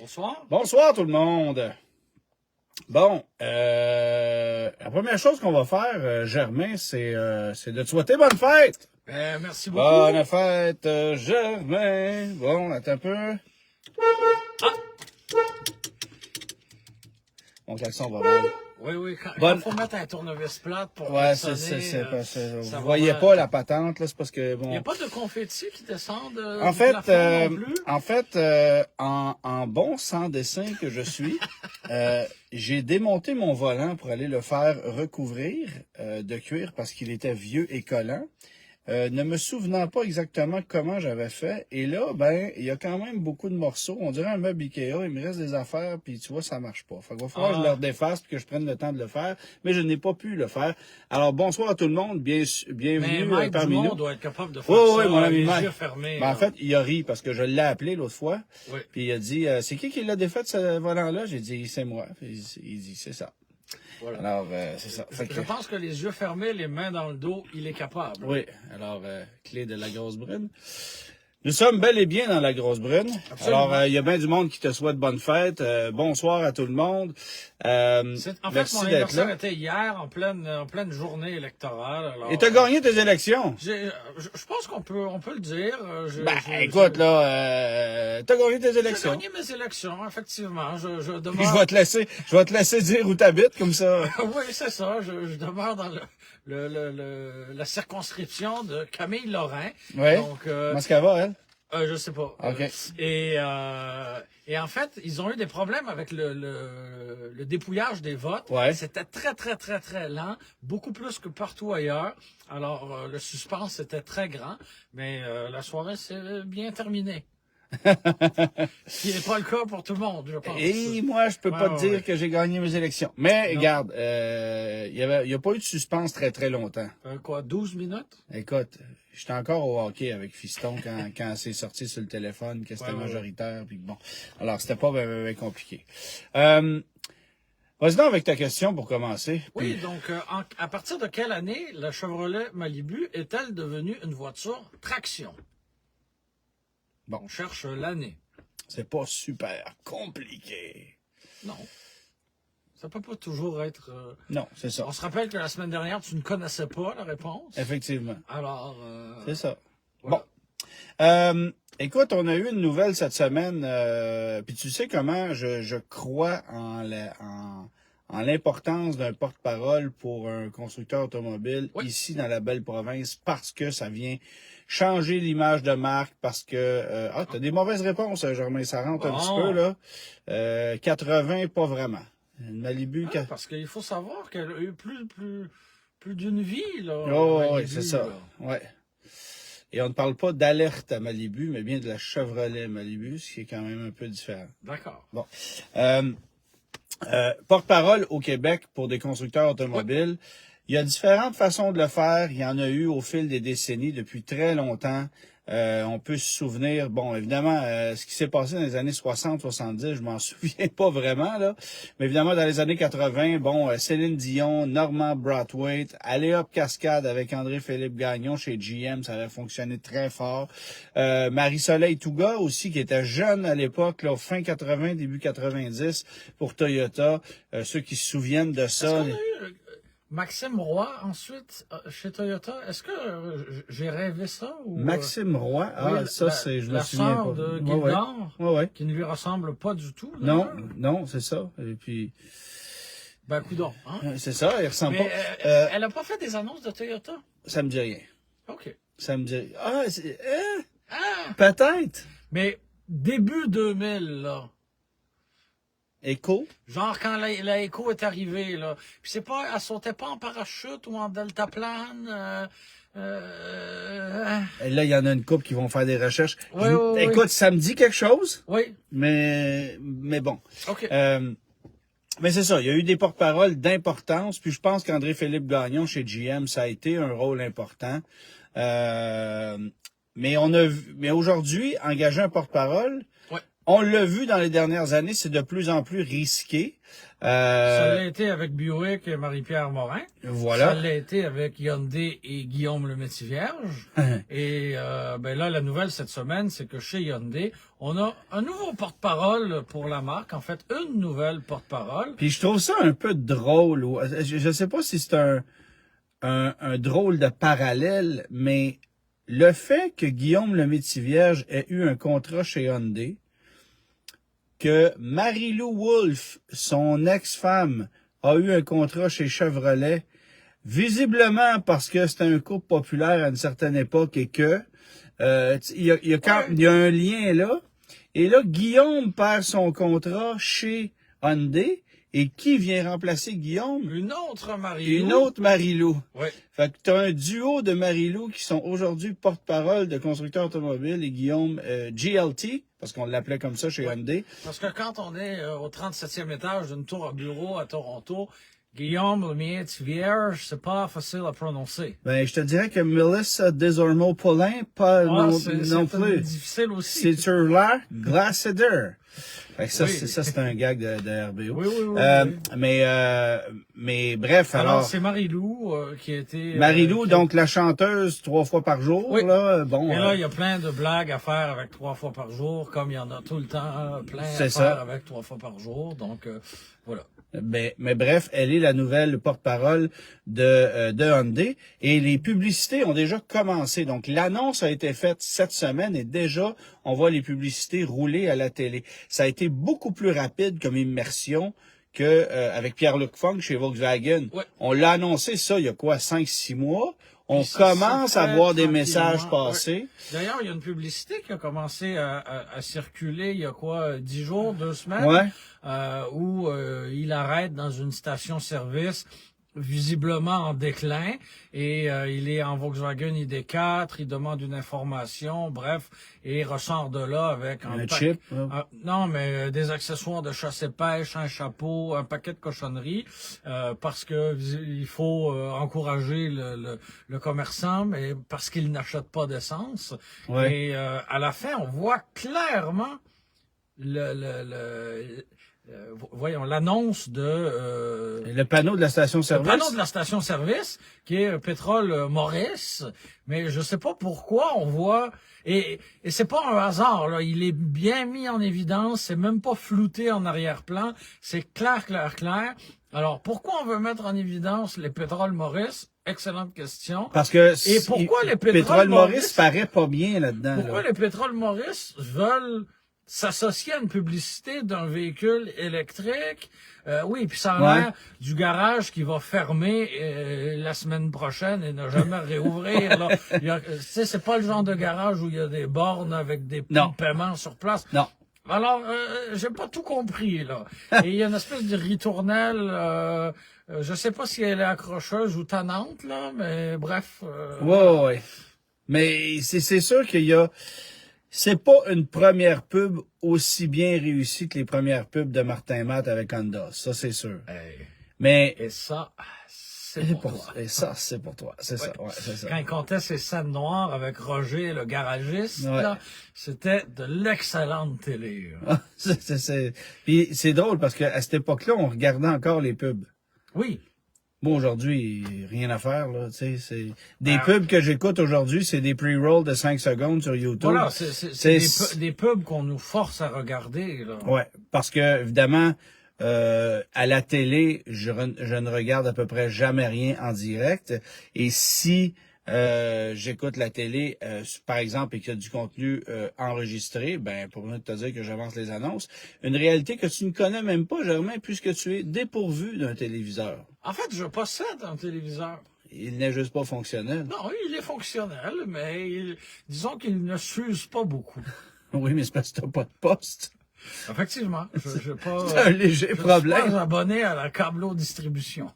Bonsoir. Bonsoir tout le monde. Bon, la première chose qu'on va faire, Germain, c'est de te souhaiter bonne fête. Merci beaucoup. Bonne fête, Germain. Bon, attends un peu. Mon klaxon va mal. Oui, quand Bonne- faut mettre un tournevis plate pour Ouais, sonner, vous ça va voyez mal. pas la patente, là, c'est parce que, Il n'y bon... a pas de confettis qui descendent En du fait, plafond non plus? en bon sans dessin que je suis, j'ai démonté mon volant pour aller le faire recouvrir de cuir parce qu'il était vieux et collant. Ne me souvenant pas exactement comment j'avais fait. Et là, ben, il y a quand même beaucoup de morceaux. On dirait un meuble Ikea, il me reste des affaires, puis tu vois, ça marche pas. Fait qu'il va falloir que je le redéfasse, puis que je prenne le temps de le faire. Mais je n'ai pas pu le faire. Alors, bonsoir à tout le monde. Mais Bienvenue Mike parmi Dumont nous. doit être capable de faire Oui, ça, mon ami les Mike. yeux fermés. Ben, en là. fait, il a ri parce que je l'ai appelé l'autre fois. Oui. Puis il a dit, c'est qui l'a défait ce volant-là? J'ai dit, c'est moi. Puis il dit, c'est ça. Voilà. Alors, c'est ça. Fait que- Je pense que les yeux fermés, les mains dans le dos, il est capable. Oui, alors, clé de la grosse brune. Nous sommes bel et bien dans la grosse brune. Absolument. Alors, il y a bien du monde qui te souhaite bonne fête. Bonsoir à tout le monde. En fait, Merci mon d'être anniversaire là. était hier, en pleine journée électorale. Alors, Et tu as gagné tes élections. je pense qu'on peut le dire. Écoute, là, tu as gagné tes J'ai élections. gagné mes élections, effectivement. Je Puis demeure... je vais te laisser dire où t'habites, comme ça. Oui, c'est ça. Je demeure dans la circonscription de Camille Lorrain. Ouais. Donc, Comment est-ce qu'elle va, elle? je sais pas. OK. Et en fait, ils ont eu des problèmes avec le dépouillage des votes. Ouais. C'était très, très, très, très lent, beaucoup plus que partout ailleurs. Alors, le suspense était très grand, mais la soirée s'est bien terminée. Ce qui n'est pas le cas pour tout le monde, je pense. Et moi, je peux pas te dire ouais. que j'ai gagné mes élections. Mais, Non. regarde, il y a pas eu de suspense très, très longtemps. 12 minutes? Écoute, j'étais encore au hockey avec Fiston quand c'est sorti sur le téléphone, que c'était Ouais. majoritaire, puis bon. Alors, c'était pas bien compliqué. Vas-y donc avec ta question pour commencer. Oui, donc à partir de quelle année la Chevrolet Malibu est-elle devenue une voiture traction? Bon. On cherche l'année. C'est pas super compliqué. Non. Ça peut pas toujours être... Non, c'est ça. On se rappelle que la semaine dernière, tu ne connaissais pas la réponse. Effectivement. Alors... C'est ça. voilà. Bon. Écoute, on a eu une nouvelle cette semaine, puis tu sais comment je crois en l'importance d'un porte-parole pour un constructeur automobile ici dans la belle province parce que ça vient changer l'image de marque, parce que... t'as des mauvaises réponses, Germain, ça rentre un Bon. petit peu, là. 80, pas vraiment. Une Malibu... Parce qu'il faut savoir qu'elle a eu plus d'une vie, là. Oh, Malibu, oui, c'est ça. là. Ouais. Et on ne parle pas d'alerte à Malibu, mais bien de la Chevrolet Malibu, ce qui est quand même un peu différent. D'accord. Bon. Porte-parole au Québec pour des constructeurs automobiles. Il y a différentes façons de le faire. Il y en a eu au fil des décennies depuis très longtemps. On peut se souvenir, bon, évidemment, ce qui s'est passé dans les années 60-70, je m'en souviens pas vraiment, là. Mais évidemment, dans les années 80, bon, Céline Dion, Normand Brathwaite, Allez-Hop Cascade avec André-Philippe Gagnon chez GM, ça avait fonctionné très fort. Marie-Soleil Touga aussi, qui était jeune à l'époque, là, fin 80, début 90, pour Toyota. Ceux qui se souviennent de Est-ce ça. qu'on a eu Maxime Roy ensuite chez Toyota? Est-ce que j'ai rêvé ça? Ou, Maxime Roy, oui, ça c'est, je me la souviens sœur pas. de Ouais, Gildor, ouais. qui ne lui ressemble pas du tout. Non, d'ailleurs. non, c'est ça. Et puis, Ben, coudonc, hein? c'est ça, il ressemble Mais pas. elle n'a pas fait des annonces de Toyota? Ça me dit rien. OK. Ça me dit. Ah! Peut-être. Mais début 2000, là. Écho. Genre quand la Echo est arrivée, là. Puis c'est pas, elle sautait pas en parachute ou en deltaplane. Et là, il y en a une couple qui vont faire des recherches. Oui, Écoute, ça me dit quelque chose, Oui. mais bon. OK. Mais c'est ça, il y a eu des porte-paroles d'importance, puis je pense qu'André-Philippe Gagnon chez GM, ça a été un rôle important. Mais aujourd'hui, engager un porte-parole, Ouais. on l'a vu dans les dernières années, c'est de plus en plus risqué. Ça l'a été avec Buick et Marie-Pierre Morin. Voilà. Ça l'a été avec Hyundai et Guillaume le Métis-Vierge. Et ben là, la nouvelle cette semaine, c'est que chez Hyundai, on a un nouveau porte-parole pour la marque. En fait, une nouvelle porte-parole. Puis je trouve ça un peu drôle. Je sais pas si c'est un drôle de parallèle, mais le fait que Guillaume le Métis-Vierge ait eu un contrat chez Hyundai, que Marie-Lou Wolfe, son ex-femme, a eu un contrat chez Chevrolet, visiblement parce que c'était un couple populaire à une certaine époque et que il y a un lien là. Et là, Guillaume perd son contrat chez Hyundai. Et qui vient remplacer Guillaume? Une autre Marie-Lou. Une autre Marie-Lou. Oui. Fait que t'as un duo de Marie-Lou qui sont aujourd'hui porte-parole de constructeurs automobiles et Guillaume GLT, parce qu'on l'appelait comme ça chez Hyundai. Parce que quand on est au 37e étage d'une tour à bureau à Toronto, Guillaume le Métis-Vierge, c'est pas facile à prononcer. Ben, je te dirais que Melissa Desormeaux-Paulin, pas non plus. C'est difficile aussi. C'est sur là, Glasseder. Fait que ça, c'est un gag de RBO. Oui. Mais bref, alors. alors C'est Marie-Lou qui a été... Marie-Lou, donc la chanteuse 3 fois par jour, là, bon. Et là, il y a plein de blagues à faire avec 3 fois par jour, comme il y en a tout le temps plein à faire avec 3 fois par jour. Donc, voilà. Mais bref, elle est la nouvelle porte-parole de Hyundai et les publicités ont déjà commencé. Donc, l'annonce a été faite cette semaine et déjà, on voit les publicités rouler à la télé. Ça a été beaucoup plus rapide comme immersion que avec Pierre-Luc Funk chez Volkswagen. Ouais. On l'a annoncé ça il y a quoi, 5-6 mois. On commence à voir des messages passer. Ouais. D'ailleurs, il y a une publicité qui a commencé à circuler il y a quoi, 10 jours, 2 semaines, où il arrête dans une station-service visiblement en déclin et il est en Volkswagen ID4, il demande une information, bref, et il ressort de là avec un chip. Non, mais des accessoires de chasse et pêche, un chapeau, un paquet de cochonneries, parce que il faut encourager le commerçant, mais parce qu'il n'achète pas d'essence. Ouais. Et à la fin, on voit clairement voyons, l'annonce de... le panneau de la station-service. Le panneau de la station-service, qui est Pétrole Maurice, mais je sais pas pourquoi on voit... Et c'est pas un hasard, là. Il est bien mis en évidence, c'est même pas flouté en arrière-plan, c'est clair. Alors, pourquoi on veut mettre en évidence les Pétrole Maurice? Excellente question. Parce que... Et pourquoi les Pétrole Maurice paraît pas bien là-dedans. Pourquoi les Pétrole Maurice veulent s'associer à une publicité d'un véhicule électrique? Oui, puis ça a l'air du garage qui va fermer la semaine prochaine et ne jamais réouvrir. Là. C'est pas le genre de garage où il y a des bornes avec des paiements sur place. Non. Alors, j'ai pas tout compris, là. Et il y a une espèce de ritournelle, je sais pas si elle est accrocheuse ou tannante, là, mais bref. Ouais. Mais c'est sûr qu'il y a... C'est pas une première pub aussi bien réussie que les premières pubs de Martin Matt avec Honda. Ça, c'est sûr. Mais... Et ça, c'est pour toi. Et ça, c'est pour toi. C'est ça, c'est ça. Quand il comptait ses scènes noires avec Roger, le garagiste, là, c'était de l'excellente télé. Puis c'est drôle parce qu'à cette époque-là, on regardait encore les pubs. Oui. Bon, aujourd'hui, rien à faire, là, tu sais, c'est... Des pubs que j'écoute aujourd'hui, c'est des pre-rolls de 5 secondes sur YouTube. Voilà, c'est des pubs qu'on nous force à regarder, là. Ouais, parce que, évidemment, à la télé, je ne regarde à peu près jamais rien en direct. Et si j'écoute la télé, par exemple, et qu'il y a du contenu enregistré, ben pour moi de te dire que j'avance les annonces, une réalité que tu ne connais même pas, Germain, puisque tu es dépourvu d'un téléviseur. En fait, je possède un téléviseur. Il n'est juste pas fonctionnel. Non, il est fonctionnel, mais disons qu'il ne s'use pas beaucoup. Oui, mais c'est parce que t'as pas de poste. Effectivement, je pas. C'est un léger problème. Je suis pas abonné à la câbleau-distribution.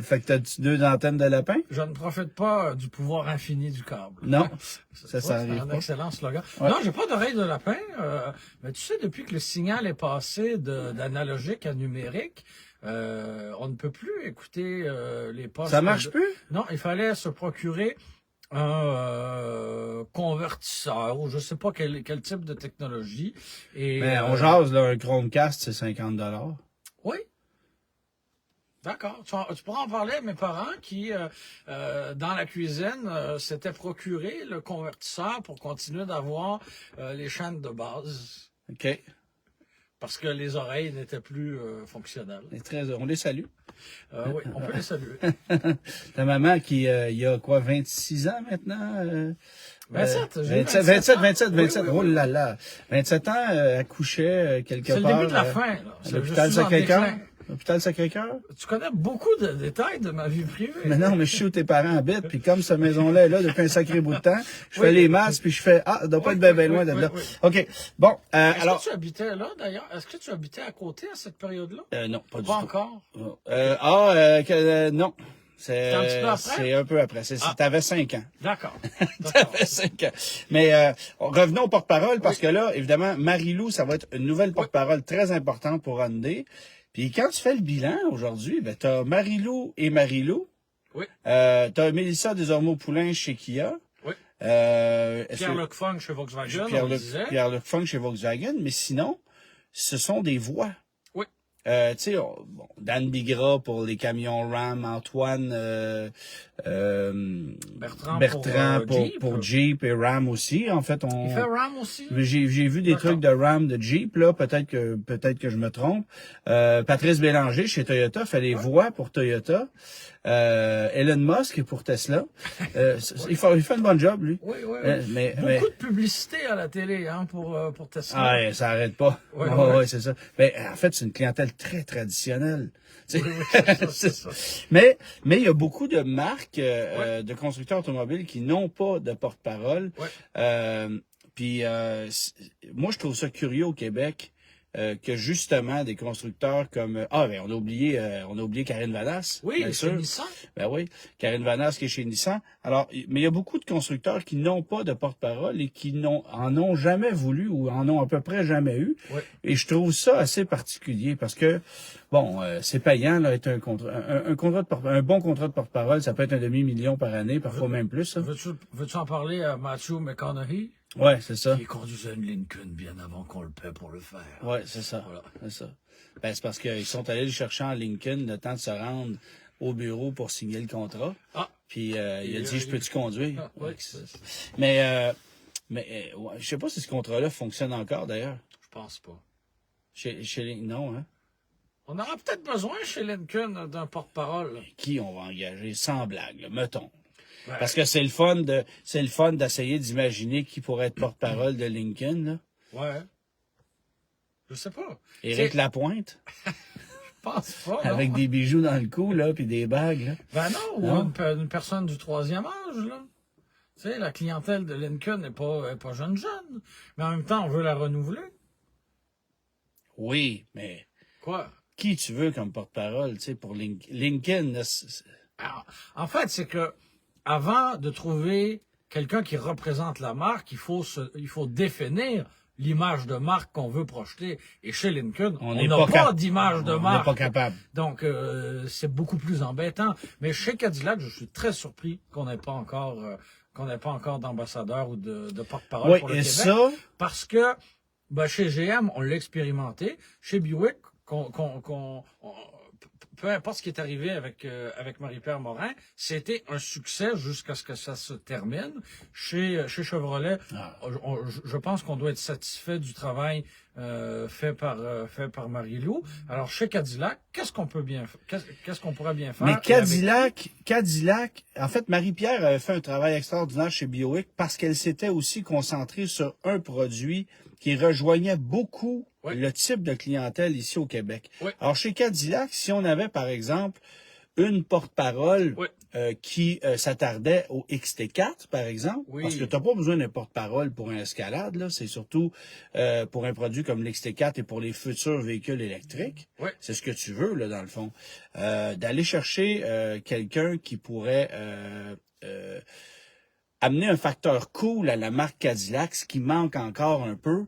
Fait que t'as-tu 2 antennes de lapin? Je ne profite pas du pouvoir infini du câble. Non, ça C'est arrive un pas. excellent slogan. Ouais. Non, j'ai pas d'oreille de lapin. Mais tu sais, depuis que le signal est passé d'analogique à numérique, on ne peut plus écouter les postes. Ça marche plus? Non, il fallait se procurer un convertisseur ou je sais pas quel type de technologie. Et Mais on jase, là, un Chromecast, c'est 50 $. oui, d'accord. Tu pourras en parler à mes parents qui, dans la cuisine, s'étaient procuré le convertisseur pour continuer d'avoir les chaînes de base OK. parce que les oreilles n'étaient plus fonctionnelles. On les salue. Oui, on peut les saluer. Ta maman qui, il y a quoi, 26 ans maintenant? 27, j'ai eu 27. Oui, Oh là là. 27 ans, accouchait quelque C'est part. le début de la fin, là. À Je l'hôpital suis en Sacré-Cœur. déclin. L'hôpital Sacré-Cœur? Tu connais beaucoup de détails de ma vie privée. Mais non, mais je suis où tes parents habitent, puis comme cette maison-là est là depuis un sacré bout de temps, je Oui. fais les masses, puis je fais, ça doit pas Oui, être bien oui, loin oui, de là. oui. OK. Bon, Est-ce alors. que tu habitais là, d'ailleurs? Est-ce que tu habitais à côté à cette période-là? Non, pas du Pas tout. encore? Non. C'était un petit peu après? C'est un peu après. T'avais 5 ans. D'accord. T'avais 5 ans. Mais revenons au porte-parole, parce que là, évidemment, Marie-Lou, ça va être une nouvelle porte-parole très importante pour Hyundai. Puis quand tu fais le bilan aujourd'hui, ben t'as Marie-Lou et Marie-Lou. Oui. T'as Mélissa Desormeaux-Poulain chez Kia. Oui. Pierre-Luc Funk chez Volkswagen, on le disait. Pierre-Luc Funk chez Volkswagen. Mais sinon, ce sont des voix. Oui. Tu sais, Dan Bigra pour les camions Ram, Antoine Bertrand pour Jeep et Ram aussi. En fait, Il fait Ram aussi? J'ai vu des trucs de Ram, de Jeep, là. Peut-être que je me trompe. Patrice Bélanger chez Toyota fait les voix pour Toyota. Elon Musk pour Tesla. Il fait une bonne job, lui. Oui. Beaucoup de publicité à la télé, hein, pour Tesla. Ah, ouais, ça arrête pas. Ouais, c'est ça. Mais en fait, c'est une clientèle très traditionnelle. Oui, c'est ça. Mais il y a beaucoup de marques de constructeurs automobiles qui n'ont pas de porte-parole. Ouais. Puis moi, je trouve ça curieux au Québec que justement des constructeurs comme on a oublié Karine Vanasse. Oui, bien c'est sûr. Nissan. Ben oui, Karine Vanasse qui est chez Nissan. Alors, mais il y a beaucoup de constructeurs qui n'ont pas de porte-parole et qui en ont jamais voulu ou en ont à peu près jamais eu. Oui. Et je trouve ça assez particulier parce que c'est payant là être un bon contrat de porte-parole, ça peut être un demi-million par année, parfois même plus. Ça. Veux-tu en parler à Matthew McConaughey? Ouais, c'est ça. Qui conduisait une Lincoln bien avant qu'on le paie pour le faire. Ouais, c'est ça. Voilà. C'est ça. Ben, c'est parce qu'ils sont allés le chercher en Lincoln le temps de se rendre au bureau pour signer le contrat. Ah. Puis il a dit, je peux-tu conduire? Ah, oui. Mais je sais pas si ce contrat-là fonctionne encore d'ailleurs. Je pense pas. Non, hein? On aura peut-être besoin chez Lincoln d'un porte-parole. Qui on va engager? Sans blague, là, mettons. Ouais. Parce que c'est le fun d'essayer d'imaginer qui pourrait être porte-parole de Lincoln, là. Ouais. Je sais pas. Éric Lapointe? Je pense pas, non. Avec des bijoux dans le cou, là, puis des bagues, là. Ben non, ou une personne du 3e âge, là. Tu sais, la clientèle de Lincoln n'est pas jeune. Mais en même temps, on veut la renouveler. Oui, mais... Quoi? Qui tu veux comme porte-parole, tu sais, pour Lincoln? Là, Alors, en fait, c'est que avant de trouver quelqu'un qui représente la marque, il faut définir l'image de marque qu'on veut projeter. Et chez Lincoln, on n'a pas d'image de marque. On n'est pas capable. Donc, c'est beaucoup plus embêtant. Mais chez Cadillac, je suis très surpris qu'on n'ait pas encore d'ambassadeur ou de porte-parole pour le Québec. Ça? Parce que chez GM, on l'a expérimenté. Chez Buick, peu importe ce qui est arrivé avec Marie-Pierre Morin, c'était un succès jusqu'à ce que ça se termine. Chez Chevrolet, je pense qu'on doit être satisfait du travail fait par Marie-Lou. Alors chez Cadillac, qu'est-ce qu'on pourrait bien faire? Mais Cadillac, en fait, Marie-Pierre avait fait un travail extraordinaire chez Buick parce qu'elle s'était aussi concentrée sur un produit qui rejoignait beaucoup le type de clientèle ici au Québec. Oui. Alors, chez Cadillac, si on avait, par exemple, une porte-parole qui s'attardait au XT4, par exemple, parce que tu n'as pas besoin d'un porte-parole pour un Escalade, là, c'est surtout pour un produit comme l'XT4 et pour les futurs véhicules électriques. Oui. C'est ce que tu veux, là, dans le fond. D'aller chercher quelqu'un qui pourrait... amener un facteur cool à la marque Cadillac, ce qui manque encore un peu,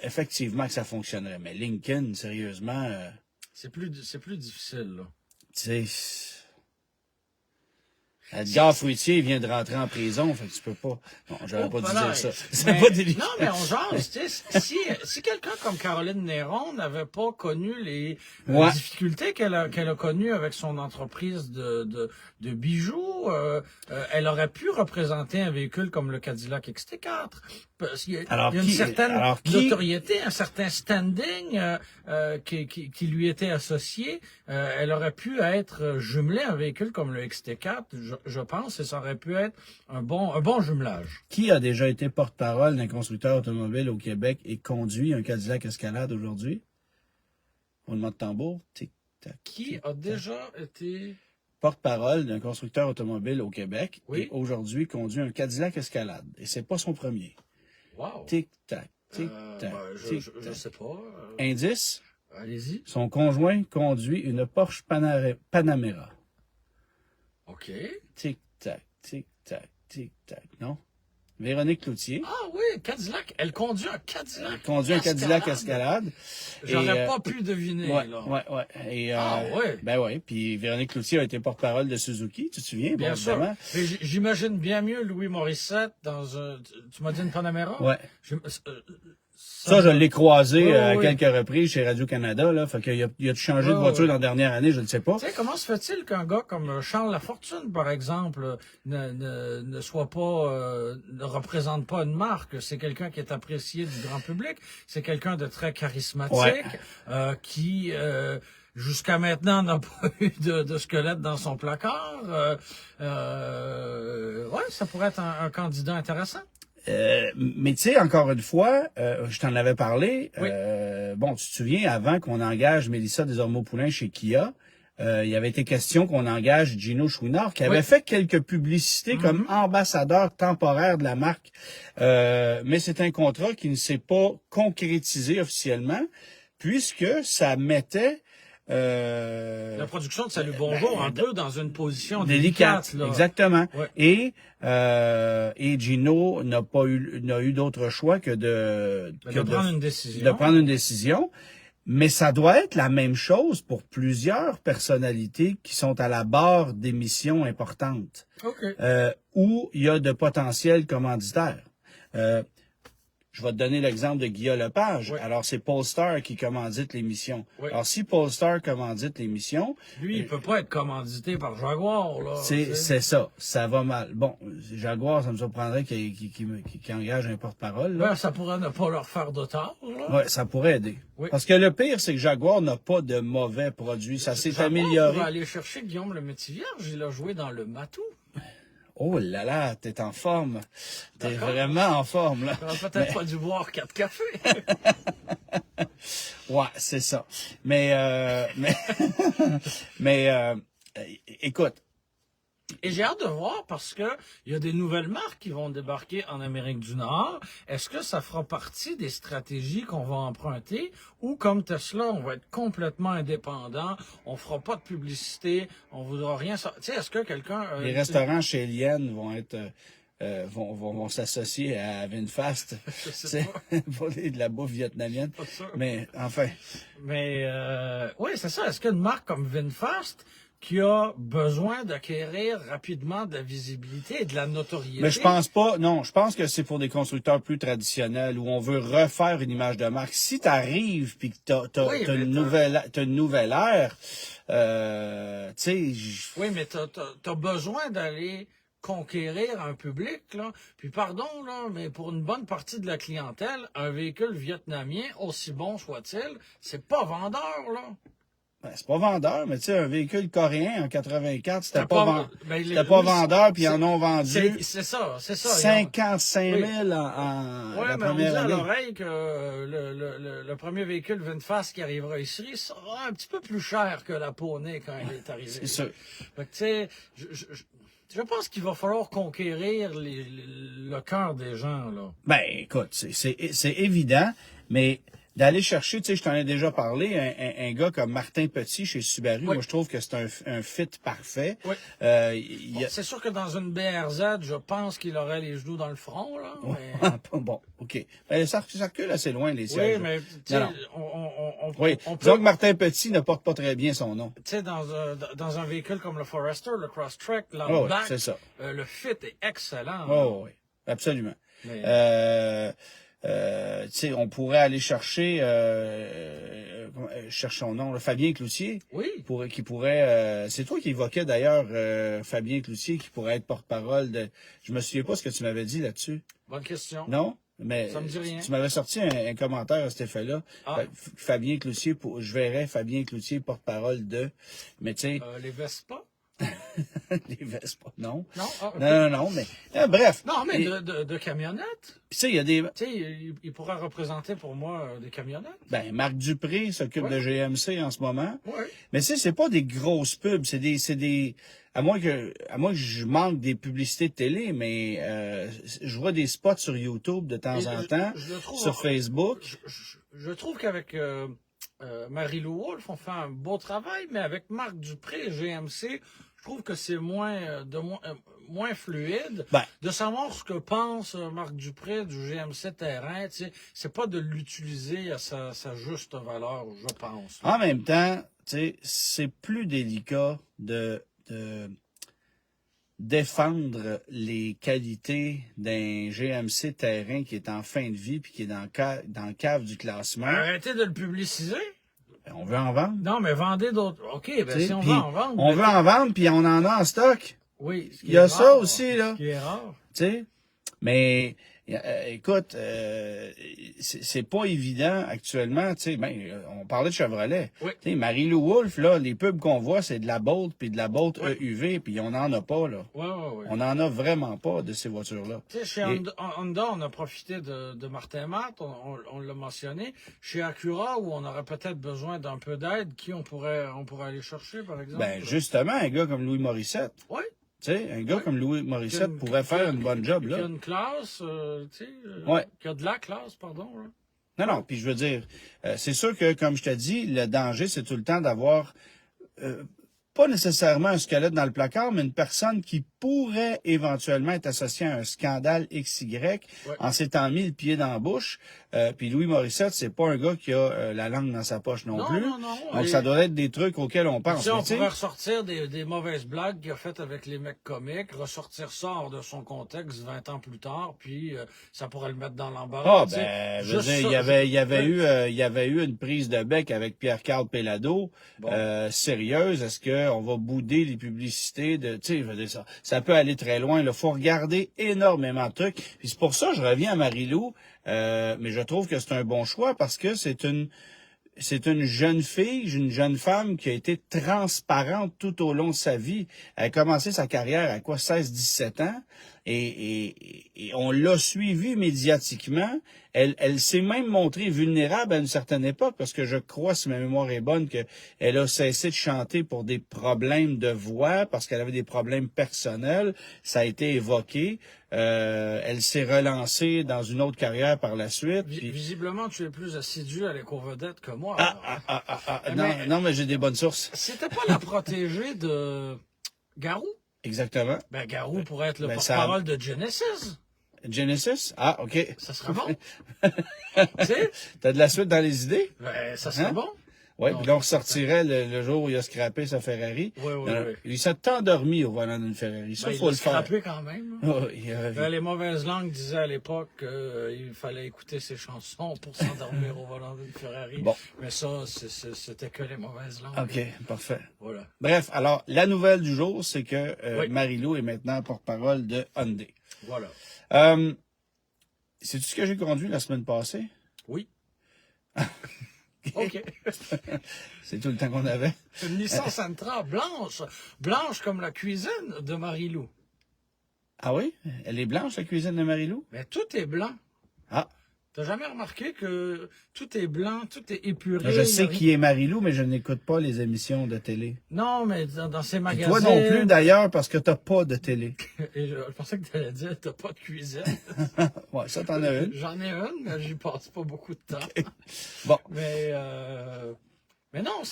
effectivement que ça fonctionnerait. Mais Lincoln, sérieusement... C'est plus difficile, là. Tu sais... Edgar Fruitier vient de rentrer en prison, fait que tu peux pas. Non, j'aurais pas dû dire ça. C'est Mais- pas délicat. Non, mais on jase, tu sais, si quelqu'un comme Caroline Néron n'avait pas connu les Ouais. difficultés qu'elle a connues avec son entreprise de bijoux, elle aurait pu représenter un véhicule comme le Cadillac XT4. Parce qu'il y a, Alors, il y a une qui- certaine alors, qui- notoriété, un certain standing qui lui était associé. Elle aurait pu être jumelée à un véhicule comme le XT4, je pense, et ça aurait pu être un bon jumelage. Qui a déjà été porte-parole d'un constructeur automobile au Québec et conduit un Cadillac Escalade aujourd'hui? Roulement de tambour. Tic, tac. Qui a déjà été... Porte-parole d'un constructeur automobile au Québec Oui. et aujourd'hui conduit un Cadillac Escalade. Et c'est pas son premier. Wow. Tic, tac, tic, tac, tic, Je tac. sais pas. Indice, Allez-y. son conjoint conduit une Porsche Panamera. OK. Tic, tac, tic, tac, tic, tac. Non? Véronique Cloutier Ah oui, Cadillac. Elle conduit un Cadillac. conduit un Cadillac Escalade. J'aurais Et, pas pu deviner, Ouais, là. ouais. Et, Ah, ouais. Ben ouais. Puis Véronique Cloutier a été porte-parole de Suzuki, tu te souviens? Bien Bon, sûr. évidemment. Mais j'imagine bien mieux Louis Morissette dans un... Tu m'as dit une Panamera? Ouais. Ça, Ça, je l'ai croisé Oui, à oui. quelques reprises chez Radio-Canada, là. Fait qu'il a changé de Oui, voiture oui. dans la dernière année, je ne sais pas. Tu sais, comment se fait-il qu'un gars comme Charles Lafortune, par exemple, ne soit pas, ne représente pas une marque? C'est quelqu'un qui est apprécié du grand public. C'est quelqu'un de très charismatique, Ouais. qui, jusqu'à maintenant, n'a pas eu de squelette dans son placard. Ouais, ça pourrait être un candidat intéressant. Mais tu sais, encore une fois, je t'en avais parlé. Oui. Bon, tu te souviens, avant qu'on engage Mélissa Desormeaux-Poulain chez Kia, il y avait été question qu'on engage Gino Chouinard, qui avait Oui. fait quelques publicités comme ambassadeur temporaire de la marque. Mais c'est un contrat qui ne s'est pas concrétisé officiellement, puisque ça mettait... La production de Salut Bonjour, un peu dans une position délicate, là. exactement. Ouais. Et Gino n'a eu d'autre choix que De prendre une décision. de prendre une décision. Mais ça doit être la même chose pour plusieurs personnalités qui sont à la barre d'émissions importantes, OK. où il y a de potentiels commanditaires. Je vais te donner l'exemple de Guillaume Lepage. Oui. Alors, c'est Polestar qui commandite l'émission. Oui. Alors, si Polestar commandite l'émission, Lui, il peut pas être commandité par Jaguar, là. c'est ça. Ça va mal. Bon, Jaguar, ça me surprendrait qu'il engage un porte-parole. là. Ben, ça pourrait ne pas leur faire de tort, là. Ouais, ça pourrait aider. Oui. Parce que le pire, c'est que Jaguar n'a pas de mauvais produits. Ça s'est Jaguar amélioré. pourrait aller chercher Guillaume le Métis-Vierge. Il a joué dans le Matou. Oh là là, t'es en forme. T'es D'accord. vraiment en forme, là. Il aurait peut-être pas dû boire 4 cafés. Ouais, c'est ça. Mais écoute, Et j'ai hâte de voir parce que il y a des nouvelles marques qui vont débarquer en Amérique du Nord. Est-ce que ça fera partie des stratégies qu'on va emprunter ou comme Tesla, on va être complètement indépendant, on fera pas de publicité, on voudra rien... Tu sais, est-ce que quelqu'un... les restaurants chez Liane vont être vont s'associer à VinFast. Je sais pas. Pour de la bouffe vietnamienne. Pas sûr. Mais enfin. Mais oui, c'est ça. Est-ce qu'une marque comme VinFast qui a besoin d'acquérir rapidement de la visibilité et de la notoriété. Mais je pense pas, non, je pense que c'est pour des constructeurs plus traditionnels où on veut refaire une image de marque. Si t'arrives puis que t'as une nouvelle ère, tu sais. Oui, mais t'as besoin d'aller conquérir un public, là. Puis pardon, là, mais pour une bonne partie de la clientèle, un véhicule vietnamien, aussi bon soit-il, c'est pas vendeur, là. Ben, c'est pas vendeur, mais tu sais, un véhicule coréen en 84, c'était pas vendeur, vendeur, puis ils en ont vendu. C'est ça. 55 000 en mais la première on dit à année. l'oreille que le premier véhicule VinFast qui arrivera ici sera un petit peu plus cher que la Poney quand il est arrivé. C'est sûr. Fait que, tu sais, je pense qu'il va falloir conquérir le cœur des gens, là. Ben, écoute, c'est évident, mais d'aller chercher, tu sais, je t'en ai déjà parlé, un gars comme Martin Petit chez Subaru, Oui. moi, je trouve que c'est un fit parfait. Oui. Bon, c'est sûr que dans une BRZ, je pense qu'il aurait les genoux dans le front, là. Mais... bon, OK. Ben, ça recule assez loin, les Oui, sièges. mais tu sais, Non. Oui, on peut, disons que Martin Petit ne porte pas très bien son nom. tu sais, dans un véhicule comme le Forester, le Crosstrek, Oh, oui, l'Outback, c'est ça. le fit est excellent. Là. Oh, oui, absolument. Mais, Tu sais, on pourrait aller chercher, cherche son nom, là, Fabien Cloutier, oui, qui pourrait, c'est toi qui évoquais d'ailleurs Fabien Cloutier, qui pourrait être porte-parole de, je me souviens pas ce que tu m'avais dit là-dessus. bonne question. Non? Mais Ça me dit rien. tu m'avais sorti un commentaire à cet effet-là. Ah. Fabien Cloutier, je verrais Fabien Cloutier porte-parole de, mais tu sais, Les Vespa? les Vespa, non. Non? Ah, ok. Non, mais bref. Non, mais Et, de camionnettes. tu sais, il y a des, Tu sais, il pourrait représenter pour moi des camionnettes. ben, Marc Dupré s'occupe de GMC en ce moment. Oui. Mais tu sais, c'est pas des grosses pubs, c'est des, à moins que je manque des publicités de télé, mais, je vois des spots sur YouTube de temps en temps, Je le trouve, sur Facebook. je trouve qu'avec Marie-Lou Wolfe, on fait un beau travail, mais avec Marc Dupré et GMC, je trouve que c'est moins fluide. Ben, De savoir ce que pense Marc Dupré du GMC Terrain, tu sais, c'est pas de l'utiliser à sa juste valeur, je pense. en même temps, tu sais, c'est plus délicat de défendre les qualités d'un GMC Terrain qui est en fin de vie puis qui est dans le cave du classement. Arrêtez de le publiciser. Ben, on veut en vendre. Non, mais vendez d'autres. OK, ben Tu sais, si on puis veut en vendre. on veut en vendre, puis on en a en stock. Oui. Ce qui Il y a est ça rare, aussi, là. Ce qui est rare. Tu sais, mais écoute, c'est pas évident actuellement. Tu sais, on parlait de Chevrolet. Oui. Tu sais, Marie-Lou Wolfe, là, les pubs qu'on voit, c'est de la Bolt puis de la Bolt EUV, puis on n'en a pas là. Oui. On n'en a vraiment pas de ces voitures-là. Tu sais, chez Honda, on a profité de Martin Matt, on l'a mentionné. Chez Acura, où on aurait peut-être besoin d'un peu d'aide, qui on pourrait aller chercher, par exemple? Ben justement, un gars comme Louis Morissette. Oui. Tu sais, un gars comme Louis Morissette pourrait faire une bonne job là. Qui a une classe, tu sais, Ouais. qui a de la classe, pardon. Hein. Non, puis je veux dire, c'est sûr que, comme je te dis, le danger, c'est tout le temps d'avoir pas nécessairement un squelette dans le placard, mais une personne qui pourrait éventuellement être associée à un scandale XY en s'étant mis le pied dans la bouche. Puis Louis Morissette, c'est pas un gars qui a la langue dans sa poche non plus. Non. Donc, ça doit être des trucs auxquels on pense. Tu sais, on Mais, tu sais, pourrait ressortir des mauvaises blagues qu'il a faites avec les mecs comiques, ressortir ça hors de son contexte 20 ans plus tard, puis ça pourrait le mettre dans l'embarras. Ah, tu sais. ben, je veux Juste dire, ça, il y avait eu une prise de bec avec Pierre-Carl Pellado, sérieuse. Est-ce qu'on va bouder les publicités de, tu sais, je veux dire, ça peut aller très loin, là. Faut regarder énormément de trucs. Puis c'est pour ça que je reviens à Marie-Lou, mais je trouve que c'est un bon choix parce que c'est une jeune fille, une jeune femme qui a été transparente tout au long de sa vie. Elle a commencé sa carrière à quoi, 16-17 ans, et on l'a suivie médiatiquement. Elle s'est même montrée vulnérable à une certaine époque, parce que je crois, si ma mémoire est bonne, qu'elle a cessé de chanter pour des problèmes de voix, parce qu'elle avait des problèmes personnels. Ça a été évoqué. Elle s'est relancée dans une autre carrière par la suite. Puis... Visiblement, tu es plus assidu à l'éco-vedette que moi. Non, mais j'ai des bonnes sources. C'était pas la protégée de Garou? Exactement. Ben, Garou pourrait être le porte-parole de Genesis. Genesis? Ah, OK. Ça serait bon. Tu sais? T'as de la suite dans les idées? Ben, ça serait bon. Oui, puis là, on ressortirait le jour où il a scrappé sa Ferrari. Oui. Il s'est endormi au volant d'une Ferrari. Ça, faut le faire. Il a scrappé quand même. Les mauvaises langues disaient à l'époque qu'il fallait écouter ses chansons pour s'endormir au volant d'une Ferrari. Bon. Mais ça, c'était que les mauvaises langues. OK, parfait. Voilà. Bref, alors, la nouvelle du jour, c'est que Marie-Lou est maintenant porte-parole de Hyundai. Voilà. C'est-tu ce que j'ai conduit la semaine passée? Oui. OK. C'est tout le temps qu'on avait. Une Nissan Sentra blanche. Blanche comme la cuisine de Marie-Lou. Ah oui? Elle est blanche, la cuisine de Marie-Lou? Mais tout est blanc. Ah. T'as jamais remarqué que tout est blanc, tout est épuré? Je sais qui est Marie-Lou, mais je n'écoute pas les émissions de télé. Non, mais dans ces Et magasins... toi non plus, d'ailleurs, parce que t'as pas de télé. Et je pensais que tu allais dire t'as pas de cuisine. Ouais, ça, t'en as une. J'en ai une, mais j'y passe pas beaucoup de temps. Okay. Bon. Mais non,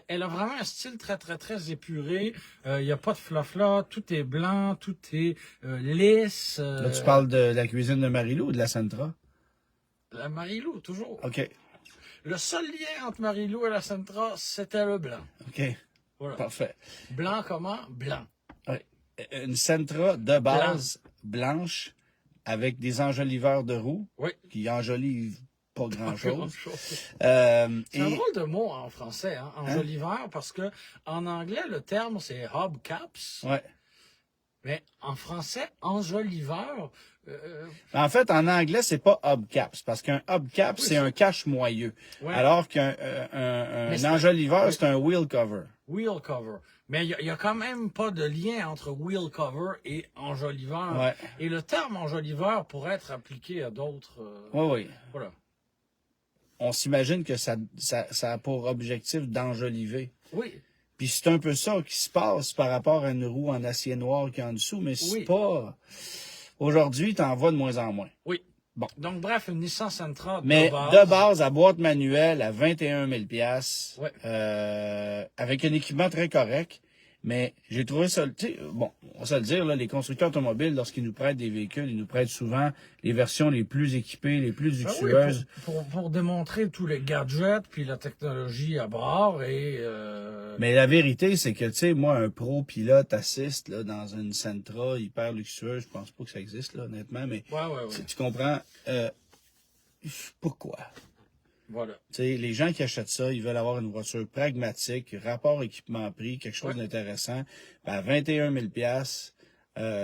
elle a vraiment un style très, très, très épuré. Il n'y a pas de flafla, tout est blanc, tout est lisse. Là, tu parles de la cuisine de Marie-Lou ou de la Sentra? La Marie-Lou, toujours. OK. Le seul lien entre Marie-Lou et la Sentra, c'était le blanc. OK. Voilà. Parfait. Blanc comment? Blanc. Ouais. Une Sentra de base blanche avec des enjoliveurs de roues Oui. qui enjolivent pas grand-chose. Grand-chose. C'est un Et drôle de mot en français, hein, enjoliveur, parce que en anglais, le terme, c'est hubcaps. ouais. Mais en français, enjoliveur, En fait, en anglais, c'est pas hubcaps, parce qu'un hubcap, Oui, c'est un cache-moyeu. Ouais. Alors qu'un Mais c'est- enjoliveur, oui. c'est un wheel cover. wheel cover. Mais il y a quand même pas de lien entre wheel cover et enjoliveur. Ouais. Et le terme enjoliveur pourrait être appliqué à d'autres. Oui, oui. Voilà. On s'imagine que ça a pour objectif d'enjoliver. Oui. Puis c'est un peu ça qui se passe par rapport à une roue en acier noir qui est en dessous, mais c'est Oui. pas... Aujourd'hui, t'en vois de moins en moins. Oui. Bon. Donc, bref, une Nissan Sentra Mais de base, à boîte manuelle, à 21 000 $, Ouais. avec un équipement très correct. Mais j'ai trouvé ça, tu sais, bon, on va se le dire, là, les constructeurs automobiles, lorsqu'ils nous prêtent des véhicules, ils nous prêtent souvent les versions les plus équipées, les plus Ben oui, luxueuses. pour démontrer tous les gadgets puis la technologie à bord et Mais la vérité, c'est que, tu sais, moi, un pro pilote assiste, là, dans une Sentra hyper luxueuse, je pense pas que ça existe, là, honnêtement, mais ouais. tu comprends, pourquoi? Voilà. Tu sais, les gens qui achètent ça, ils veulent avoir une voiture pragmatique, rapport équipement-prix, quelque chose d'intéressant. Ben, à 21 000 $,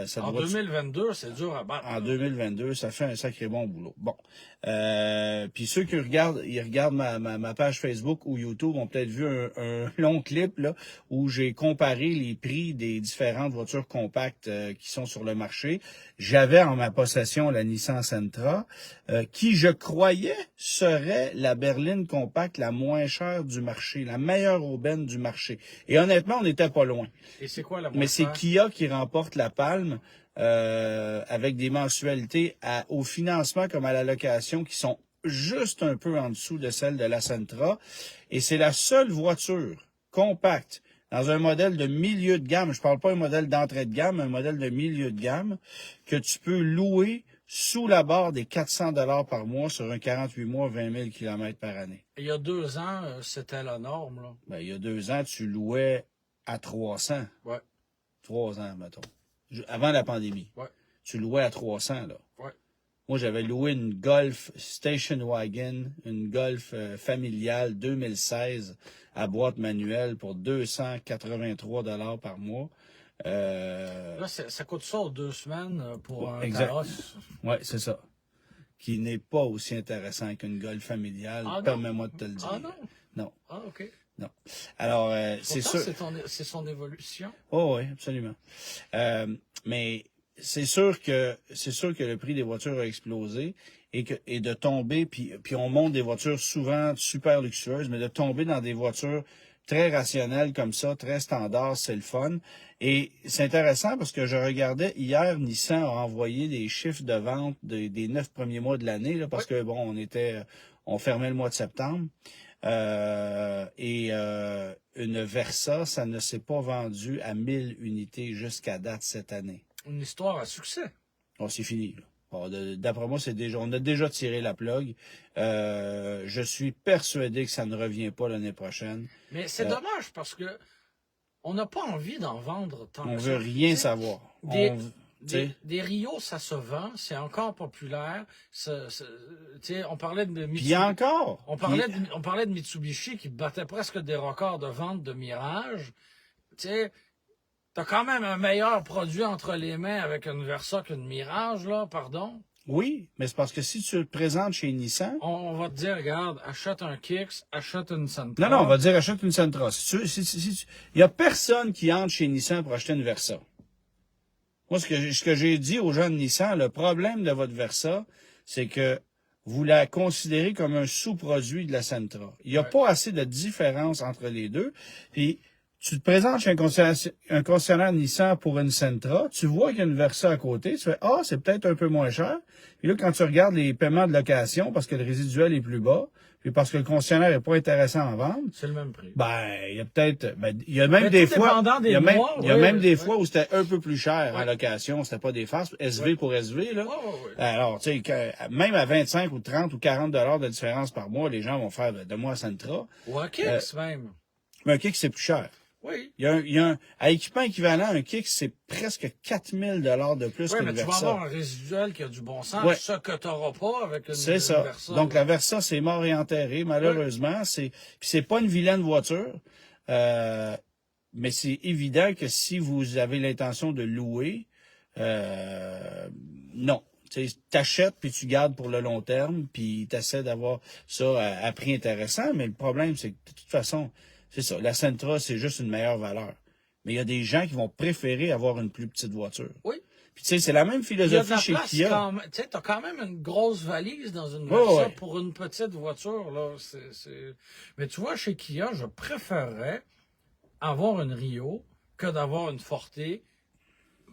ça En doit... 2022, c'est dur à battre. En 2022, ça fait un sacré bon boulot. Bon. Puis ceux qui regardent, ils regardent ma page Facebook ou YouTube ont peut-être vu un long clip là où j'ai comparé les prix des différentes voitures compactes qui sont sur le marché. J'avais en ma possession la Nissan Sentra, qui je croyais serait la berline compacte la moins chère du marché, la meilleure aubaine du marché. Et honnêtement, on n'était pas loin. Et c'est quoi la Mais c'est moitié? Kia qui remporte la palme avec des mensualités au financement comme à la location qui sont juste un peu en dessous de celle de la Sentra. Et c'est la seule voiture compacte dans un modèle de milieu de gamme, je parle pas un modèle d'entrée de gamme, un modèle de milieu de gamme, que tu peux louer sous la barre des 400 $ par mois sur un 48 mois, 20 000 km par année. Il y a 2 ans, c'était la norme, là. Ben, il y a 2 ans, tu louais à 300. Ouais. 3 ans, mettons. Avant la pandémie. Ouais. Tu louais à 300, là. Ouais. Moi, j'avais loué une Golf Station Wagon, une Golf familiale 2016 à boîte manuelle pour 283 $ par mois. Là, ça coûte ça aux 2 semaines pour un exact. carrosse. Ouais, c'est ça. Qui n'est pas aussi intéressant qu'une Golf familiale. Ah non? Permets-moi de te le dire. Ah non? Non, Ah, OK. non. Alors, c'est Pourtant, sûr. c'est son évolution. Oh oui, absolument. Mais c'est sûr que le prix des voitures a explosé et de tomber puis on monte des voitures souvent super luxueuses, mais de tomber dans des voitures très rationnelles comme ça, très standards, c'est le fun. Et c'est intéressant parce que je regardais hier, Nissan a envoyé des chiffres de vente des 9 premiers mois de l'année là, parce que bon, on fermait le mois de septembre. Une Versa, ça ne s'est pas vendu à 1000 unités jusqu'à date cette année. Une histoire à succès. Bon, c'est fini. Là. Bon, d'après moi, on a déjà tiré la plug. Je suis persuadé que ça ne revient pas l'année prochaine. Mais c'est dommage parce que on n'a pas envie d'en vendre tant On que veut ça. rien Tu sais, savoir. Des Rio, ça se vend, c'est encore populaire. Tu sais, on parlait de Puis Mitsubishi. encore. On parlait de Mitsubishi qui battait presque des records de vente de Mirage. Tu sais, t'as quand même un meilleur produit entre les mains avec une Versa qu'une Mirage, là, pardon. Oui, mais c'est parce que si tu le présentes chez Nissan... On va te dire, regarde, achète un Kicks, achète une Sentra. Non, on va te dire achète une Sentra. Il y a personne qui entre chez Nissan pour acheter une Versa. Moi, ce que j'ai dit aux gens de Nissan, le problème de votre Versa, c'est que vous la considérez comme un sous-produit de la Sentra. Il n'y a pas assez de différence entre les deux. Puis, tu te présentes chez un concessionnaire Nissan pour une Sentra, tu vois qu'il y a une Versa à côté, tu fais « Ah, c'est peut-être un peu moins cher. » Puis là, quand tu regardes les paiements de location, parce que le résiduel est plus bas, puis parce que le concessionnaire est pas intéressant à vendre, C'est le même prix. il y a peut-être, il y a même Mais des tout fois, dépendant des il y a même, mois, il y a oui, même des oui. fois où c'était un peu plus cher en Ouais. location, c'était pas des farces, SV pour SV, là. Ouais. Alors, tu sais, même à 25 ou 30 ou 40 $ de différence par mois, les gens vont faire de moi à Sentra. Ou un Kicks, même. Mais un kick, c'est plus cher. Oui. À équipement équivalent, un kick, c'est presque 4000 $ de plus Oui, qu'une mais tu vas Versa. avoir un résiduel qui a du bon sens, Ouais. ce que tu n'auras pas avec une C'est ça. Versa. Donc, la Versa, c'est mort et enterré, malheureusement. Puis c'est pas une vilaine voiture. Mais c'est évident que si vous avez l'intention de louer, non. Tu t'achètes puis tu gardes pour le long terme puis t'essaies d'avoir ça à prix intéressant. Mais le problème, c'est que de toute façon, c'est ça. La Sentra, c'est juste une meilleure valeur. Mais il y a des gens qui vont préférer avoir une plus petite voiture. Oui. Puis tu sais, c'est la même Il y a de philosophie la chez place Kia. quand même. Tu sais, t'as quand même une grosse valise dans une Ouais, Versa ouais. pour une petite voiture, là. Mais tu vois, chez Kia, je préférerais avoir une Rio que d'avoir une Forte